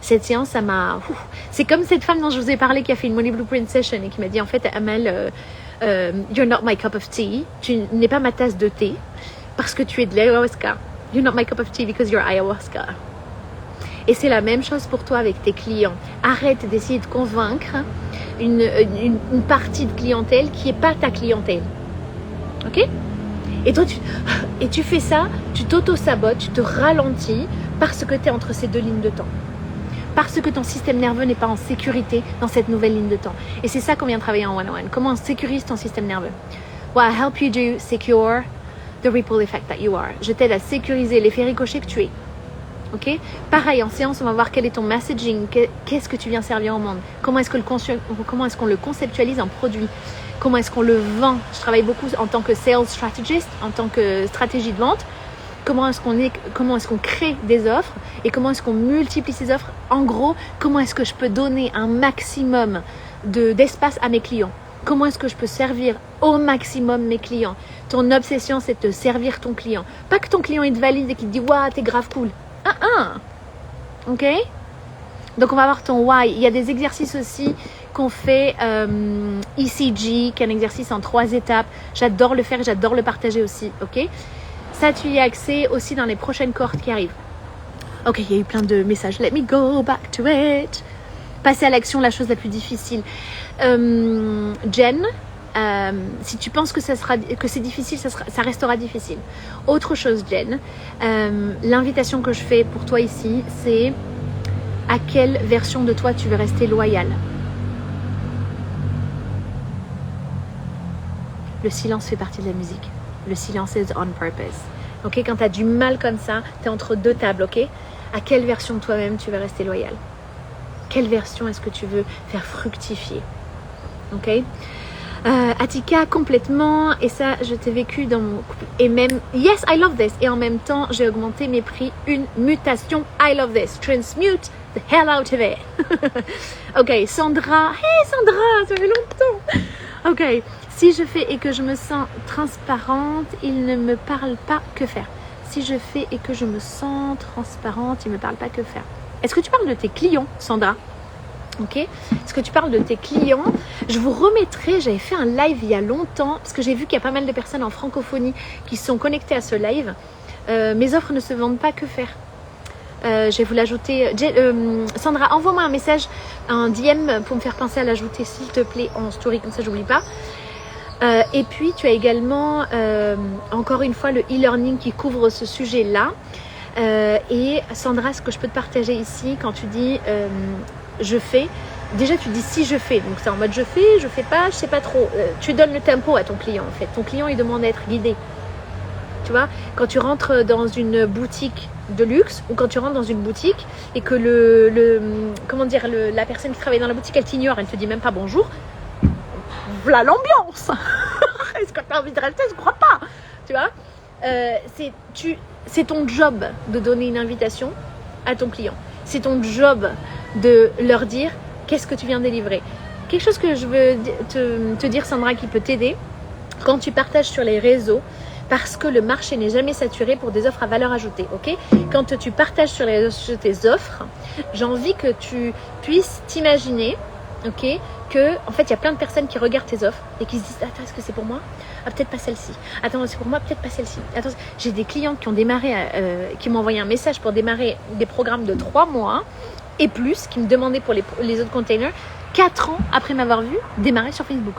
Cette séance, ça m'a... C'est comme cette femme dont je vous ai parlé qui a fait une Money Blueprint Session et qui m'a dit, en fait, Amel, you're not my cup of tea. Tu n'es pas ma tasse de thé parce que tu es de l'ayahuasca. You're not my cup of tea because you're ayahuasca. Et c'est la même chose pour toi avec tes clients. Arrête d'essayer de convaincre une partie de clientèle qui n'est pas ta clientèle. Ok? Et toi, tu fais ça, tu t'auto-sabotes, tu te ralentis parce que tu es entre ces 2 lignes de temps. Parce que ton système nerveux n'est pas en sécurité dans cette nouvelle ligne de temps. Et c'est ça qu'on vient de travailler en one-on-one. Comment on sécurise ton système nerveux? What I help you do, secure the ripple effect that you are. Je t'aide à sécuriser l'effet ricochet que tu es. Ok? Pareil, en séance, on va voir quel est ton messaging, qu'est-ce que tu viens servir au monde, comment est-ce qu'on le conceptualise en produit, comment est-ce qu'on le vend. Je travaille beaucoup en tant que sales strategist, en tant que stratégie de vente. Comment est-ce qu'on crée des offres et comment est-ce qu'on multiplie ces offres. En gros, comment est-ce que je peux donner un maximum d'espace à mes clients. Comment est-ce que je peux servir au maximum mes clients. Ton obsession, c'est de servir ton client. Pas que ton client il te valide et qu'il te dit « Waouh, t'es grave cool ». Ok? Donc, on va voir ton why. Il y a des exercices aussi qu'on fait ECG, qui est un exercice en 3 étapes. J'adore le faire et j'adore le partager aussi. Ok? Ça, tu y as accès aussi dans les prochaines cohortes qui arrivent. Ok, il y a eu plein de messages. Let me go back to it. Passer à l'action, la chose la plus difficile. Jen, si tu penses que c'est difficile, ça restera difficile. Autre chose, Jen, l'invitation que je fais pour toi ici, c'est à quelle version de toi tu veux rester loyal. Le silence fait partie de la musique. Le silence is on purpose. Ok, quand tu as du mal comme ça, tu es entre 2 tables, ok? À quelle version de toi-même tu veux rester loyal? Quelle version est-ce que tu veux faire fructifier? Ok? Attika, complètement. Et ça, je t'ai vécu dans mon couple. Et même, yes, I love this. Et en même temps, j'ai augmenté mes prix. Une mutation. I love this. Transmute the hell out of it. Ok, Sandra. Hey Sandra, ça fait longtemps. Ok, si je fais et que je me sens transparente, il ne me parle pas, que faire? Si je fais et que je me sens transparente, il ne me parle pas, que faire? Est-ce que tu parles de tes clients, Sandra? Ok, est-ce que tu parles de tes clients? Je vous remettrai, j'avais fait un live il y a longtemps, parce que j'ai vu qu'il y a pas mal de personnes en francophonie qui se sont connectées à ce live. Mes offres ne se vendent pas, que faire? Je vais vous l'ajouter. Sandra, envoie-moi un message, un DM pour me faire penser à l'ajouter, s'il te plaît, en story, comme ça j'oublie pas. Et puis tu as également encore une fois le e-learning qui couvre ce sujet-là. Et Sandra, ce que je peux te partager ici, quand tu dis je fais, déjà tu dis si je fais, donc c'est en mode je fais pas, je sais pas trop. Tu donnes le tempo à ton client en fait. Ton client il demande à être guidé. Tu vois, quand tu rentres dans une boutique de luxe ou quand tu rentres dans une boutique et que la personne qui travaille dans la boutique elle t'ignore, elle te dit même pas bonjour. Voilà l'ambiance. Est-ce que tu as envie de rester? Je crois pas. Tu vois, c'est ton job de donner une invitation à ton client. C'est ton job de leur dire qu'est-ce que tu viens de délivrer. Quelque chose que je veux te dire, Sandra, qui peut t'aider quand tu partages sur les réseaux, parce que le marché n'est jamais saturé pour des offres à valeur ajoutée, ok? Quand tu partages sur les réseaux tes offres, j'ai envie que tu puisses t'imaginer, ok, que en fait il y a plein de personnes qui regardent tes offres et qui se disent attends, est-ce que c'est pour moi? Ah, peut-être pas celle-ci. Attends, c'est pour moi, peut-être pas celle-ci. Attends, j'ai des clients qui ont démarré, qui m'ont envoyé un message pour démarrer des programmes de 3 mois et plus, qui me demandaient pour les autres containers, 4 ans après m'avoir vu démarrer sur Facebook.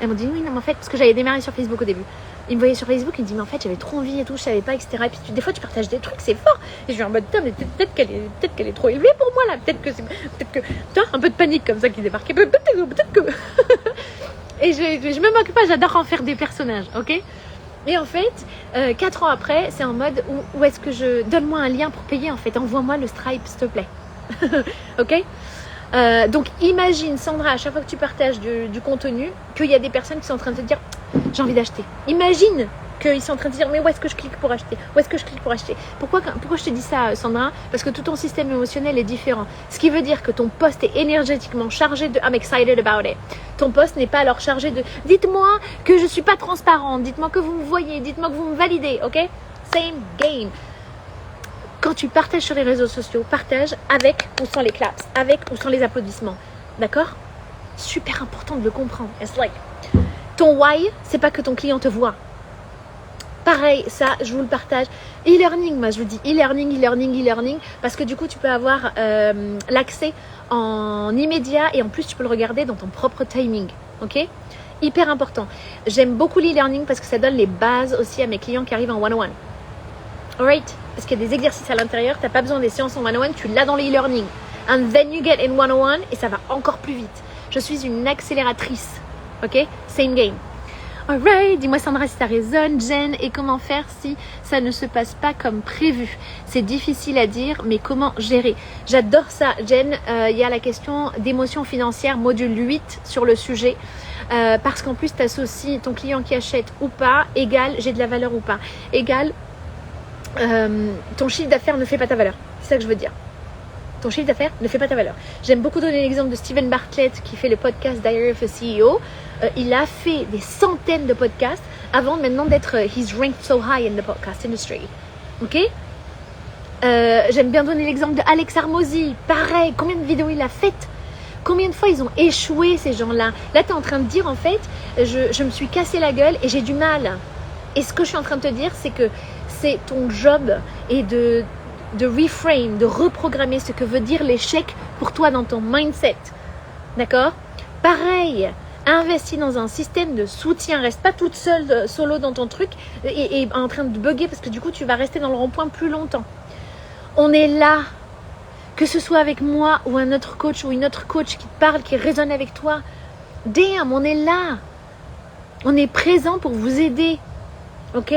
Elles m'ont dit oui, non, mais en fait, parce que j'avais démarré sur Facebook au début. Ils me voyaient sur Facebook, ils me disent mais en fait j'avais trop envie et tout, je savais pas, etc. Et puis des fois tu partages des trucs, c'est fort. Et je suis en mode putain, mais peut-être qu'elle est trop élevée pour moi là, peut-être que tu vois, un peu de panique comme ça qui débarquait, peut-être que. Et je me moque pas, j'adore en faire des personnages, ok? Et en fait, 4 ans après, c'est en mode où est-ce que donne-moi un lien pour payer en fait, envoie-moi le Stripe s'il te plaît, ok? Donc imagine, Sandra, à chaque fois que tu partages du contenu, qu'il y a des personnes qui sont en train de te dire j'ai envie d'acheter. Imagine qu'ils sont en train de dire mais où est-ce que je clique pour acheter? Où est-ce que je clique pour acheter? Pourquoi je te dis ça, Sandra? Parce que tout ton système émotionnel est différent. Ce qui veut dire que ton post est énergétiquement chargé de I'm excited about it. Ton post n'est pas alors chargé de dites-moi que je suis pas transparente, dites-moi que vous me voyez, dites-moi que vous me validez, ok? Same game. Quand tu partages sur les réseaux sociaux, partage avec ou sans les claps, avec ou sans les applaudissements. D'accord? Super important de le comprendre. It's like, ton why, c'est pas que ton client te voit. Pareil, ça, je vous le partage. E-learning, moi je vous dis e-learning, parce que du coup, tu peux avoir l'accès en immédiat et en plus, tu peux le regarder dans ton propre timing. Ok? Hyper important. J'aime beaucoup l'e-learning parce que ça donne les bases aussi à mes clients qui arrivent en one-on-one. Alright? Parce qu'il y a des exercices à l'intérieur, tu n'as pas besoin des séances en one-on-one, tu l'as dans l'e-learning. And then you get in one-on-one et ça va encore plus vite. Je suis une accélératrice. Ok? Same game. Alright, dis-moi Sandra si ça résonne, Jen, et comment faire si ça ne se passe pas comme prévu? C'est difficile à dire, mais comment gérer? J'adore ça, Jen. Il y a la question d'émotion financière, module 8 sur le sujet. Parce qu'en plus, tu associes ton client qui achète ou pas, égal, j'ai de la valeur ou pas, égal, ton chiffre d'affaires ne fait pas ta valeur. C'est ça que je veux dire. Ton chiffre d'affaires ne fait pas ta valeur. J'aime beaucoup donner l'exemple de Steven Bartlett qui fait le podcast Diary of a CEO. Il a fait des centaines de podcasts avant maintenant d'être he's ranked so high in the podcast industry. Ok? J'aime bien donner l'exemple de Alex Hormozi. Pareil, combien de vidéos il a faites? Combien de fois ils ont échoué ces gens-là? Là, tu es en train de dire en fait, je me suis cassé la gueule et j'ai du mal. Et ce que je suis en train de te dire, c'est que c'est ton job et de reframe, de reprogrammer ce que veut dire l'échec pour toi dans ton mindset. D'accord? Pareil, investis dans un système de soutien. Reste pas toute seule solo dans ton truc et en train de bugger parce que du coup, tu vas rester dans le rond-point plus longtemps. On est là, que ce soit avec moi ou un autre coach ou une autre coach qui te parle, qui résonne avec toi. Damn, on est là. On est présent pour vous aider. Ok?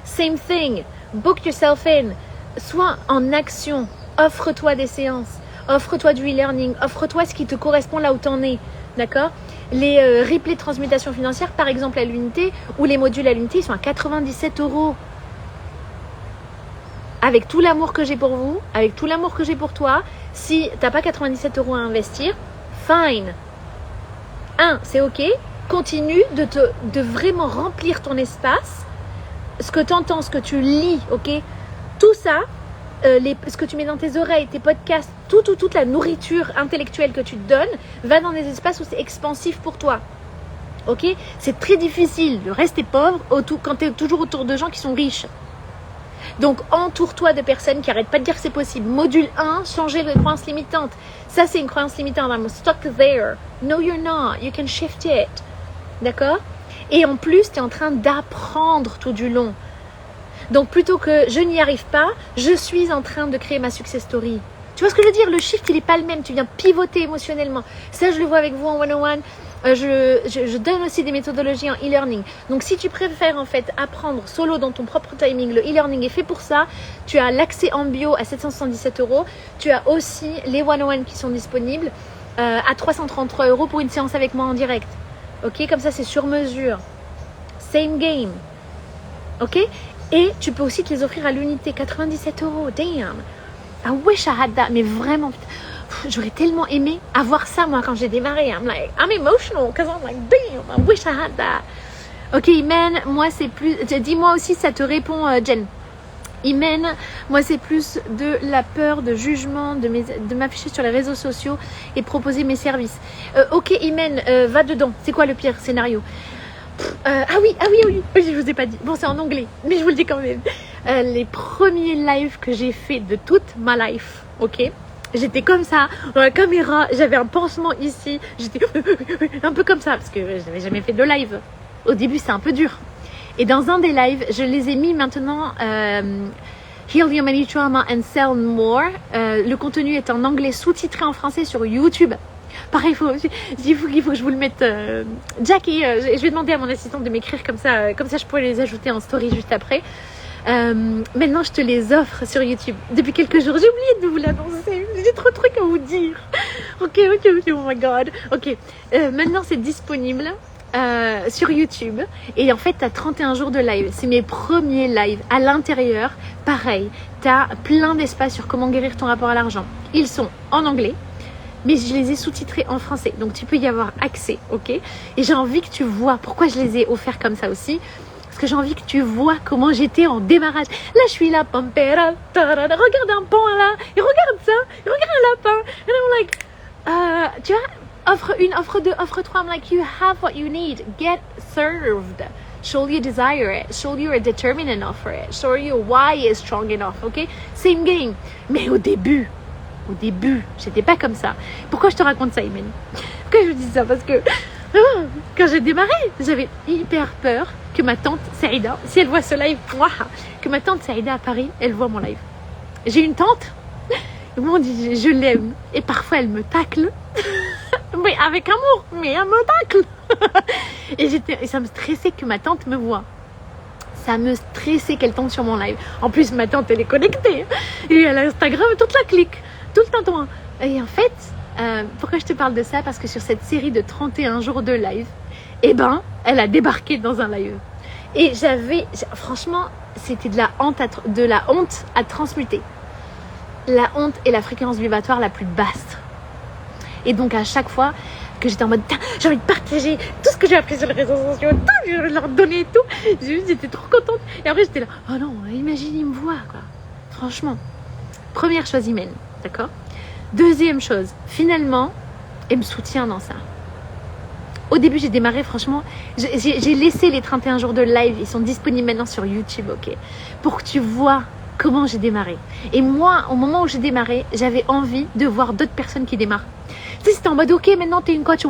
Same thing. Book yourself in. Sois en action. Offre-toi des séances. Offre-toi du e-learning. Offre-toi ce qui te correspond là où tu en es. D'accord? Les replays de transmutation financière, par exemple à l'unité, ou les modules à l'unité, ils sont à 97 €. Avec tout l'amour que j'ai pour vous, avec tout l'amour que j'ai pour toi, si tu n'as pas 97 € à investir, fine. 1, c'est ok. continue de vraiment remplir ton espace, ce que tu entends, ce que tu lis, ok? Tout ça, ce que tu mets dans tes oreilles, tes podcasts, toute la nourriture intellectuelle que tu te donnes, va dans des espaces où c'est expansif pour toi. Ok? C'est très difficile de rester pauvre quand tu es toujours autour de gens qui sont riches. Donc, entoure-toi de personnes qui n'arrêtent pas de dire que c'est possible. Module 1, changer les croyances limitantes. Ça, c'est une croyance limitante. I'm stuck there. No, you're not. You can shift it. D'accord? Et en plus, tu es en train d'apprendre tout du long. Donc, plutôt que je n'y arrive pas, je suis en train de créer ma success story. Tu vois ce que je veux dire? Le shift, il n'est pas le même. Tu viens pivoter émotionnellement. Ça, je le vois avec vous en one-on-one. Je donne aussi des méthodologies en e-learning. Donc, si tu préfères en fait apprendre solo dans ton propre timing, le e-learning est fait pour ça. Tu as l'accès en bio à 777 €. Tu as aussi les one-on-one qui sont disponibles à 333 € pour une séance avec moi en direct. Ok, comme ça, c'est sur mesure. Same game. Ok, et tu peux aussi te les offrir à l'unité, 97 €. Damn. I wish I had that. Mais vraiment, j'aurais tellement aimé avoir ça, moi, quand j'ai démarré. I'm emotional, because I'm like, damn, I wish I had that. Ok, Imen, moi, c'est plus... Dis-moi aussi, ça te répond, Jen. Imen, moi, c'est plus de la peur, de jugement, de m'afficher sur les réseaux sociaux et proposer mes services. Ok, Imen, va dedans. C'est quoi le pire scénario? Ah oui, je vous ai pas dit. Bon, c'est en anglais, mais je vous le dis quand même. Les premiers lives que j'ai fait de toute ma life, ok? J'étais comme ça, dans la caméra, j'avais un pansement ici, j'étais un peu comme ça, parce que je n'avais jamais fait de live. Au début, c'est un peu dur. Et dans un des lives, je les ai mis maintenant, Heal Your Money Trauma and Sell More. Le contenu est en anglais, sous-titré en français sur YouTube. Pareil, il faut que je vous le mette. Jackie, je vais demander à mon assistante de m'écrire comme ça je pourrais les ajouter en story juste après. Maintenant, je te les offre sur YouTube. Depuis quelques jours, j'ai oublié de vous l'annoncer. J'ai trop de trucs à vous dire. Ok, oh my god. Ok, maintenant c'est disponible sur YouTube. Et en fait, tu as 31 jours de live. C'est mes premiers lives à l'intérieur. Pareil, tu as plein d'espace sur comment guérir ton rapport à l'argent. Ils sont en anglais, mais je les ai sous-titrés en français. Donc, tu peux y avoir accès, ok? Et j'ai envie que tu vois pourquoi je les ai offerts comme ça aussi. Parce que j'ai envie que tu vois comment j'étais en démarrage. Là, je suis là, pampera, tarara, regarde un pan là, et regarde ça, et regarde un lapin. And I'm like, tu vois, offre 1, offre 2, offre 3. I'm like, you have what you need. Get served. Show you desire it. Show you're determined enough for it. Show you why is strong enough, ok? Same game. Mais au début, j'étais pas comme ça. Pourquoi je te raconte ça, Imen? Pourquoi je vous dis ça? Parce que quand j'ai démarré, j'avais hyper peur que ma tante Saïda, si elle voit ce live, que ma tante Saïda à Paris, elle voit mon live. J'ai une tante, moi on dit je l'aime, et parfois elle me tacle, mais avec amour, mais elle me tacle. Et ça me stressait que ma tante me voit. Ça me stressait qu'elle tombe sur mon live. En plus, ma tante, elle est connectée. Et elle a Instagram, toute la clique. Tout le temps. Et en fait, pourquoi je te parle de ça? Parce que sur cette série de 31 jours de live, elle a débarqué dans un live. Et franchement, c'était de la honte à transmuter. La honte est la fréquence vibratoire la plus basse. Et donc, à chaque fois que j'étais en mode, j'ai envie de partager tout ce que j'ai appris sur les réseaux sociaux, je vais leur donner et tout. J'étais trop contente. Et après, j'étais là, oh non, imagine, ils me voient, quoi. Franchement. Première chose, Imen, d'accord? Deuxième chose, finalement, elle me soutient dans ça. Au début, j'ai démarré, franchement, j'ai laissé les 31 jours de live, ils sont disponibles maintenant sur YouTube, ok? Pour que tu vois comment j'ai démarré. Et moi, au moment où j'ai démarré, j'avais envie de voir d'autres personnes qui démarrent. Tu sais, c'était en mode, ok, maintenant t'es une coach,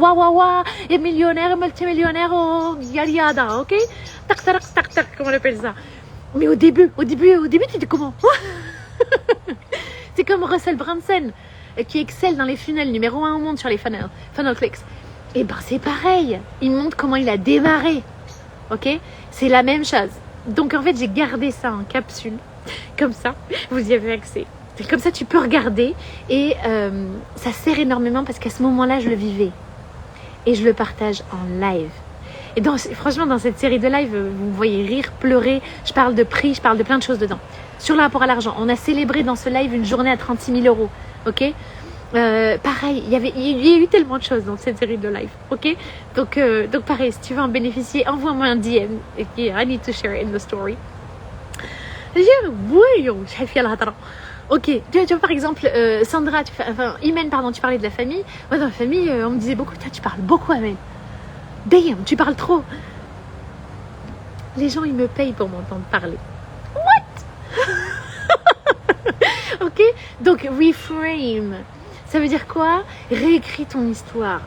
et millionnaire, multimillionnaire, yada, ok? Tac, comment on appelle ça? Mais au début, t'étais comment? C'est comme Russell Brunson, qui excelle dans les funnels, numéro 1 au monde sur les funnel clicks. Et c'est pareil, il montre comment il a démarré, ok? C'est la même chose. Donc en fait, j'ai gardé ça en capsule, comme ça, vous y avez accès. C'est comme ça, tu peux regarder et ça sert énormément parce qu'à ce moment-là, je le vivais et je le partage en live. Et franchement, dans cette série de live, vous me voyez rire, pleurer, je parle de prix, je parle de plein de choses dedans. Sur le rapport à l'argent, on a célébré dans ce live une journée à 36 000 €, ok? Pareil, il y a eu tellement de choses dans cette série de live, ok? Donc pareil, si tu veux en bénéficier, envoie-moi un DM. I need to share it in the story. Ok, tu vois par exemple, Sandra, Imen, pardon, tu parlais de la famille. Moi, dans la famille, on me disait beaucoup, tu parles beaucoup, Amel. Damn, tu parles trop. Les gens, ils me payent pour m'entendre parler. What? Ok, donc reframe. Ça veut dire quoi? Réécris ton histoire.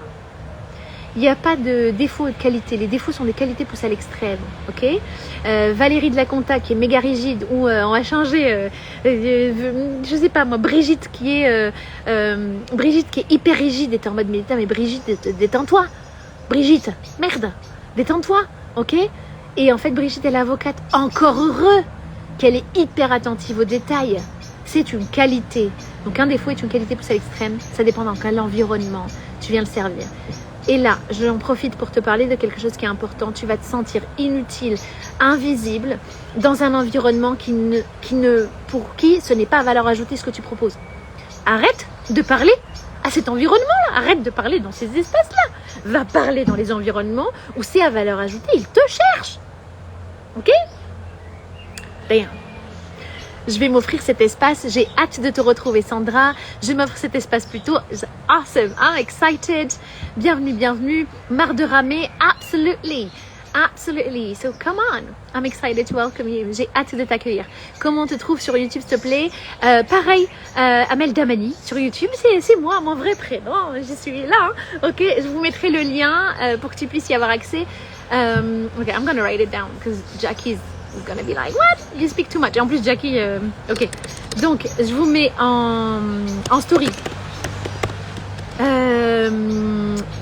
Il n'y a pas de défaut et de qualité. Les défauts sont des qualités poussées à l'extrême. Ok, Valérie de la Conta qui est méga rigide, ou on va changer, je sais pas moi, Brigitte qui est hyper rigide et t'es en mode mais Brigitte, détends-toi. Brigitte, merde, détends-toi. Ok. Et en fait, Brigitte est l'avocate. Encore heureux qu'elle est hyper attentive aux détails. C'est une qualité. Donc un défaut est une qualité poussée à l'extrême. Ça dépend dans quel environnement tu viens le servir. Et là, j'en profite pour te parler de quelque chose qui est important. Tu vas te sentir inutile, invisible, dans un environnement pour qui ce n'est pas à valeur ajoutée ce que tu proposes. Arrête de parler à cet environnement-là. Arrête de parler dans ces espaces-là. Va parler dans les environnements où c'est à valeur ajoutée. Ils te cherchent. Ok? Rien. Je vais m'offrir cet espace. J'ai hâte de te retrouver, Sandra. Je m'offre cet espace plutôt. Awesome. I'm excited. Bienvenue, bienvenue. Marre de ramer? Absolutely. Absolutely. So come on. I'm excited to welcome you. J'ai hâte de t'accueillir. Comment on te trouve sur YouTube, s'il te plaît? Pareil, Amel Damani sur YouTube. C'est moi, mon vrai prénom. Je suis là. Ok. Je vous mettrai le lien pour que tu puisses y avoir accès. Ok, I'm gonna write it down because Jackie's gonna be like, what? You speak too much. Et en plus, Jackie, ok. Donc, je vous mets en story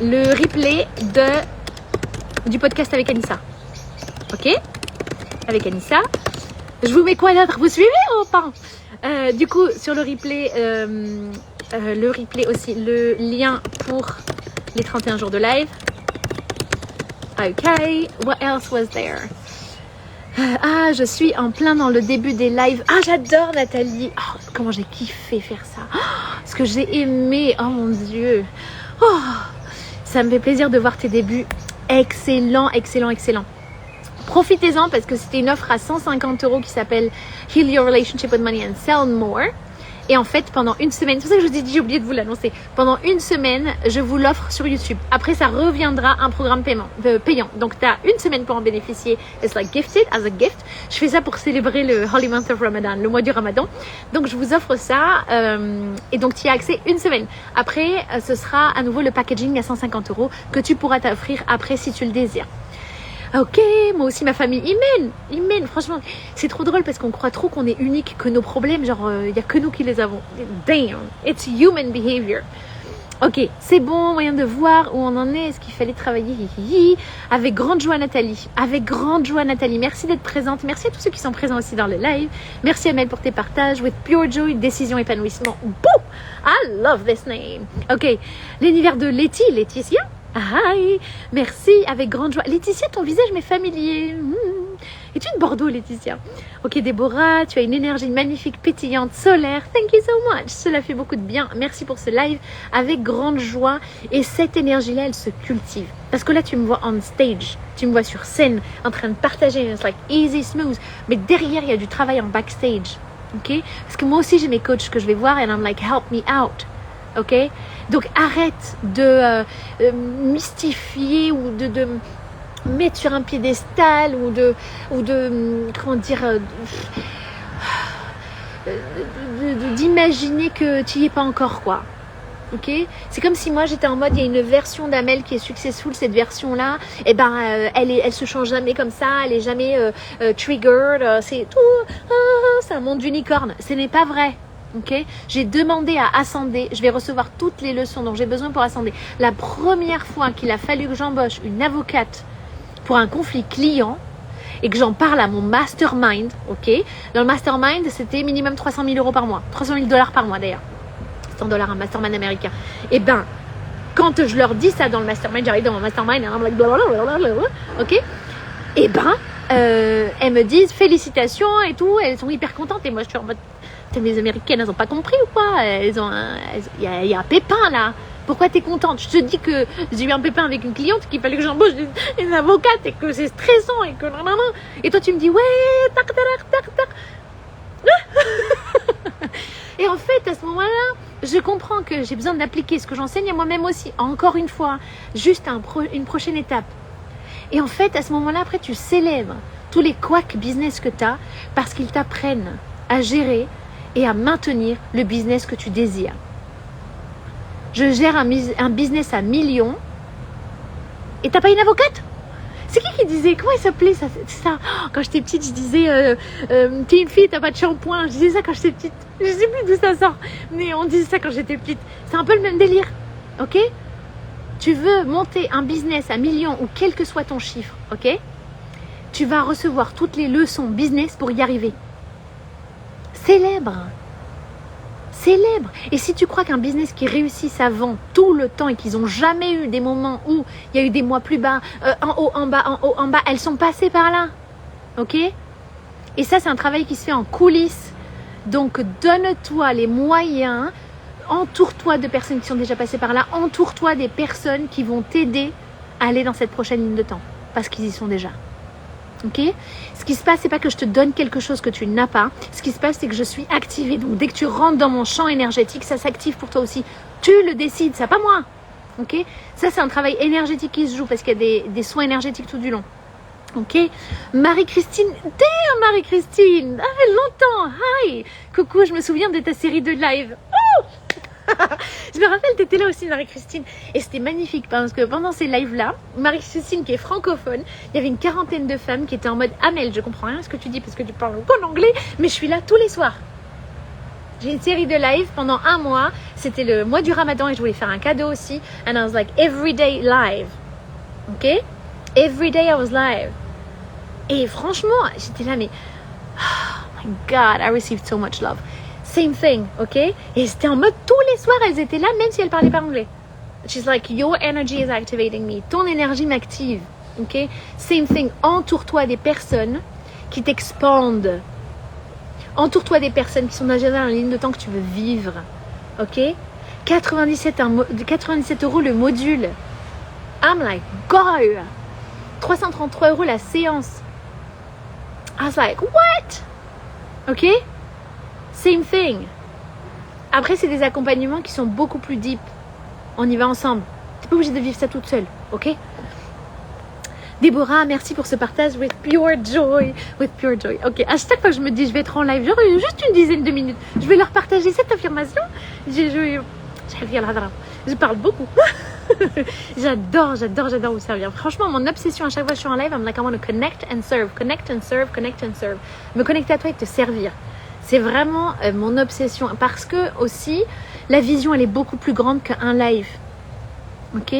le replay du podcast avec Anissa. Ok? Avec Anissa. Je vous mets quoi d'autre? Vous suivez ou pas? Du coup, sur le replay aussi, le lien pour les 31 jours de live. Ok. What else was there? Ah, je suis en plein dans le début des lives. Ah, j'adore Nathalie. Oh, comment j'ai kiffé faire ça. Oh, ce que j'ai aimé. Oh mon Dieu. Oh, ça me fait plaisir de voir tes débuts. Excellent, excellent, excellent. Profitez-en parce que c'était une offre à 150 € qui s'appelle Heal Your Relationship with Money and Sell More. Et en fait, pendant une semaine, c'est pour ça que je vous ai dit, j'ai oublié de vous l'annoncer. Pendant une semaine, je vous l'offre sur YouTube. Après, ça reviendra un programme payant. Donc, tu as une semaine pour en bénéficier. It's like gifted as a gift. Je fais ça pour célébrer le Holy Month of Ramadan, le mois du Ramadan. Donc, je vous offre ça. Et donc, tu y as accès une semaine. Après, ce sera à nouveau le packaging à 150 € que tu pourras t'offrir après si tu le désires. Ok, moi aussi ma famille, Imen, franchement, c'est trop drôle parce qu'on croit trop qu'on est unique, que nos problèmes, genre, il n'y a que nous qui les avons. Damn, it's human behavior. Ok, c'est bon, moyen de voir où on en est, est-ce qu'il fallait travailler? Avec grande joie Nathalie, merci d'être présente, merci à tous ceux qui sont présents aussi dans le live, merci Amel pour tes partages, with pure joy, décision, épanouissement, boum, I love this name. Ok, l'univers de Laetitia. Hi, merci, avec grande joie. Laetitia, ton visage m'est familier. Es-tu de Bordeaux, Laetitia? Ok, Déborah, tu as une énergie magnifique, pétillante, solaire. Thank you so much. Cela fait beaucoup de bien. Merci pour ce live avec grande joie. Et cette énergie-là, elle se cultive. Parce que là, tu me vois on stage. Tu me vois sur scène, en train de partager. It's like easy, smooth. Mais derrière, il y a du travail en backstage. Ok? Parce que moi aussi, j'ai mes coachs que je vais voir and I'm like, help me out. Ok, donc arrête de mystifier ou de mettre sur un piédestal ou de comment dire d'imaginer que tu y es pas encore quoi. Ok, c'est comme si moi j'étais en mode il y a une version d'Amel qui est successful, cette version là et elle se change jamais comme ça, elle est jamais triggered, c'est tout c'est un monde d'unicorne, ce n'est pas vrai. Ok, j'ai demandé à Ascender, je vais recevoir toutes les leçons dont j'ai besoin pour Ascender. La première fois qu'il a fallu que j'embauche une avocate pour un conflit client et que j'en parle à mon mastermind, ok, dans le mastermind c'était minimum 300 000 € par mois, 300 000 $ par mois d'ailleurs, 100 $, un mastermind américain. Et quand je leur dis ça dans le mastermind, j'arrive dans mon mastermind et I'm like ok, et elles me disent félicitations et tout, elles sont hyper contentes et moi je suis en mode Putain, mes américaines, elles ont pas compris ou quoi? Il y a un pépin là. Pourquoi t'es contente? Je te dis que j'ai eu un pépin avec une cliente qu'il fallait que j'embauche une avocate et que c'est stressant et que non. Et toi tu me dis ouais, tac. Et en fait, à ce moment-là, je comprends que j'ai besoin d'appliquer ce que j'enseigne à moi-même aussi. Encore une fois, juste une prochaine étape. Et en fait, à ce moment-là, après, tu célèbres tous les couacs business que tu as parce qu'ils t'apprennent à gérer et à maintenir le business que tu désires. Je gère un business à millions et t'as pas une avocate? C'est qui disait, comment il s'appelait ça? Quand j'étais petite, je disais t'es une fille, t'as pas de shampoing. Je disais ça quand j'étais petite. Je sais plus d'où ça sort, mais on disait ça quand j'étais petite. C'est un peu le même délire, ok? Tu veux monter un business à millions ou quel que soit ton chiffre, ok? Tu vas recevoir toutes les leçons business pour y arriver. Célèbre. Et si tu crois qu'un business qui réussit, ça vend tout le temps et qu'ils n'ont jamais eu des moments où il y a eu des mois plus bas, en haut, en bas, elles sont passées par là. Ok? Et ça, c'est un travail qui se fait en coulisses. Donc, donne-toi les moyens, entoure-toi de personnes qui sont déjà passées par là, entoure-toi des personnes qui vont t'aider à aller dans cette prochaine ligne de temps parce qu'ils y sont déjà. Ok? Ce qui se passe, c'est pas que je te donne quelque chose que tu n'as pas. Ce qui se passe, c'est que je suis activée. Donc, dès que tu rentres dans mon champ énergétique, ça s'active pour toi aussi. Tu le décides, c'est pas moi. Ok? Ça, c'est un travail énergétique qui se joue parce qu'il y a des soins énergétiques tout du long. Ok? Marie-Christine. Damn, Marie-Christine! Ça fait longtemps. Hi! Coucou, je me souviens de ta série de live. Oh! Je me rappelle, tu étais là aussi, Marie-Christine. Et c'était magnifique parce que pendant ces lives-là, Marie-Christine, qui est francophone, il y avait une quarantaine de femmes qui étaient en mode Amel, je comprends rien à ce que tu dis parce que tu parles qu'en anglais, mais je suis là tous les soirs. J'ai une série de lives pendant un mois. C'était le mois du Ramadan et je voulais faire un cadeau aussi. And I was like, everyday live. Ok? Everyday I was live. Et franchement, j'étais là, mais oh my God, I received so much love. Same thing, ok? Et c'était en mode tous les soirs, elles étaient là, même si elles parlaient pas anglais. She's like, your energy is activating me. Ton énergie m'active, ok? Same thing, entoure-toi des personnes qui t'expandent. Entoure-toi des personnes qui sont déjà dans la ligne de temps que tu veux vivre, ok? 97 € le module. I'm like, go! 333 € la séance. I was like, what? Ok? Same thing. Après, c'est des accompagnements qui sont beaucoup plus deep. On y va ensemble. T'es pas obligé de vivre ça toute seule, ok? Déborah, merci pour ce partage with pure joy. With pure joy. Ok, à chaque fois que je me dis je vais être en live, genre juste une dizaine de minutes, je vais leur partager cette affirmation. Je parle beaucoup. J'adore vous servir. Franchement, mon obsession à chaque fois que je suis en live, I'm like, I want to connect and serve. Connect and serve, connect and serve. Me connecter à toi et te servir. C'est vraiment mon obsession. Parce que aussi, la vision, elle est beaucoup plus grande qu'un live. Ok?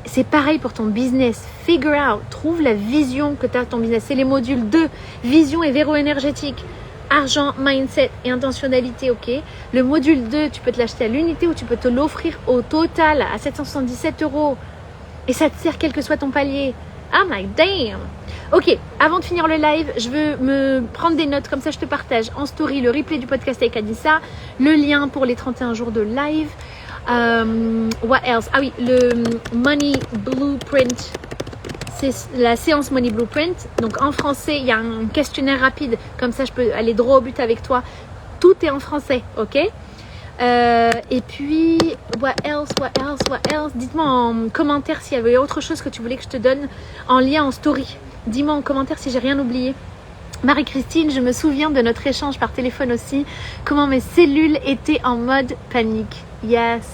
C'est pareil pour ton business. Figure out. Trouve la vision que tu as de ton business. C'est les modules 2. Vision et verrou énergétique. Argent, mindset et intentionnalité, ok? Le module 2, tu peux te l'acheter à l'unité ou tu peux te l'offrir au total à 777 €. Et ça te sert quel que soit ton palier. I'm like, damn! Ok, avant de finir le live, je veux me prendre des notes, comme ça je te partage en story le replay du podcast avec Anissa, le lien pour les 31 jours de live. What else? Ah oui, le Money Blueprint. C'est la séance Money Blueprint. Donc en français, il y a un questionnaire rapide. Comme ça, je peux aller droit au but avec toi. Tout est en français, ok? Et puis, what else? Dites-moi en commentaire s'il y avait autre chose que tu voulais que je te donne en lien en story. Dis-moi en commentaire si j'ai rien oublié. Marie-Christine, je me souviens de notre échange par téléphone aussi. Comment mes cellules étaient en mode panique. Yes.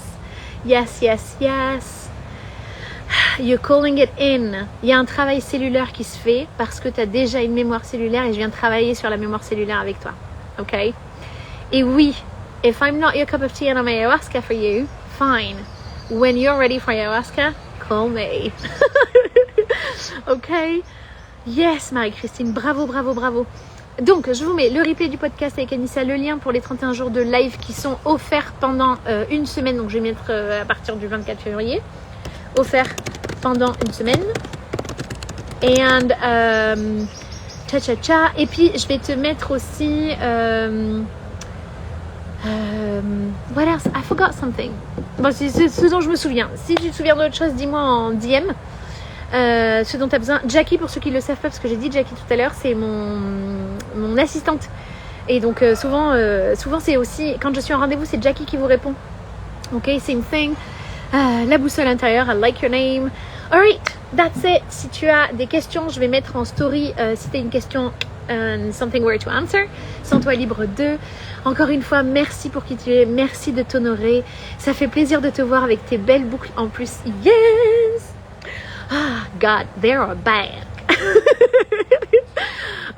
You're calling it in. Il y a un travail cellulaire qui se fait parce que tu as déjà une mémoire cellulaire et je viens de travailler sur la mémoire cellulaire avec toi. Ok? Et oui, if I'm not your cup of tea and I'm ayahuasca for you, fine. When you're ready for ayahuasca, call me. Ok? Yes, Marie-Christine. Bravo. Donc, je vous mets le replay du podcast avec Anissa, le lien pour les 31 jours de live qui sont offerts pendant une semaine. Donc, je vais mettre à partir du 24 février. Offert pendant une semaine. And et puis je vais te mettre aussi What else? I forgot something. Bon, c'est ce dont je me souviens. Si tu te souviens d'autre chose, dis-moi en DM. Ce dont tu as besoin. Jackie, pour ceux qui ne le savent pas, parce que j'ai dit Jackie tout à l'heure, c'est mon assistante. Et donc souvent c'est aussi, quand je suis en rendez-vous, c'est Jackie qui vous répond. Ok, same thing. La boussole intérieure, I like your name. Alright, that's it. Si tu as des questions, je vais mettre en story si tu as une question, something where to answer. Sens-toi libre de. Encore une fois, merci pour qui tu es. Merci de t'honorer. Ça fait plaisir de te voir avec tes belles boucles en plus. Yes! Ah, God, they are back.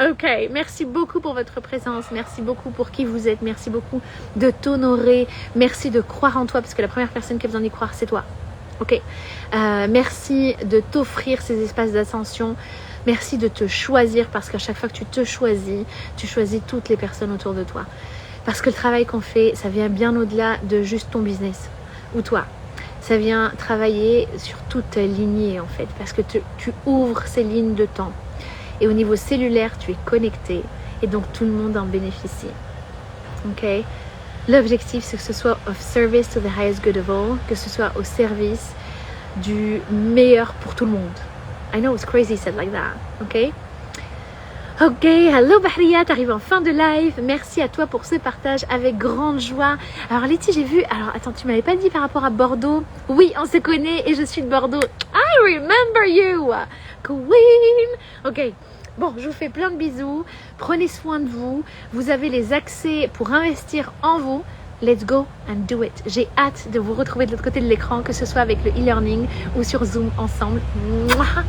Ok, merci beaucoup pour votre présence, merci beaucoup pour qui vous êtes, merci beaucoup de t'honorer, merci de croire en toi parce que la première personne qui a besoin d'y croire, c'est toi. Ok, merci de t'offrir ces espaces d'ascension, merci de te choisir parce qu'à chaque fois que tu choisis toutes les personnes autour de toi. Parce que le travail qu'on fait, ça vient bien au-delà de juste ton business ou toi. Ça vient travailler sur toute ta lignée en fait, parce que tu ouvres ces lignes de temps. Et au niveau cellulaire, tu es connecté et donc tout le monde en bénéficie. Ok? L'objectif, c'est que ce soit of service to the highest good of all, que ce soit au service du meilleur pour tout le monde. I know it's crazy said like that. Ok? Ok, hello Bahria, t'arrives en fin de live. Merci à toi pour ce partage avec grande joie. Alors Letty, j'ai vu, alors attends, tu m'avais pas dit par rapport à Bordeaux. Oui, on se connaît et je suis de Bordeaux. I remember you, Queen. Ok, bon, je vous fais plein de bisous. Prenez soin de vous. Vous avez les accès pour investir en vous. Let's go and do it. J'ai hâte de vous retrouver de l'autre côté de l'écran, que ce soit avec le e-learning ou sur Zoom ensemble. Mouah,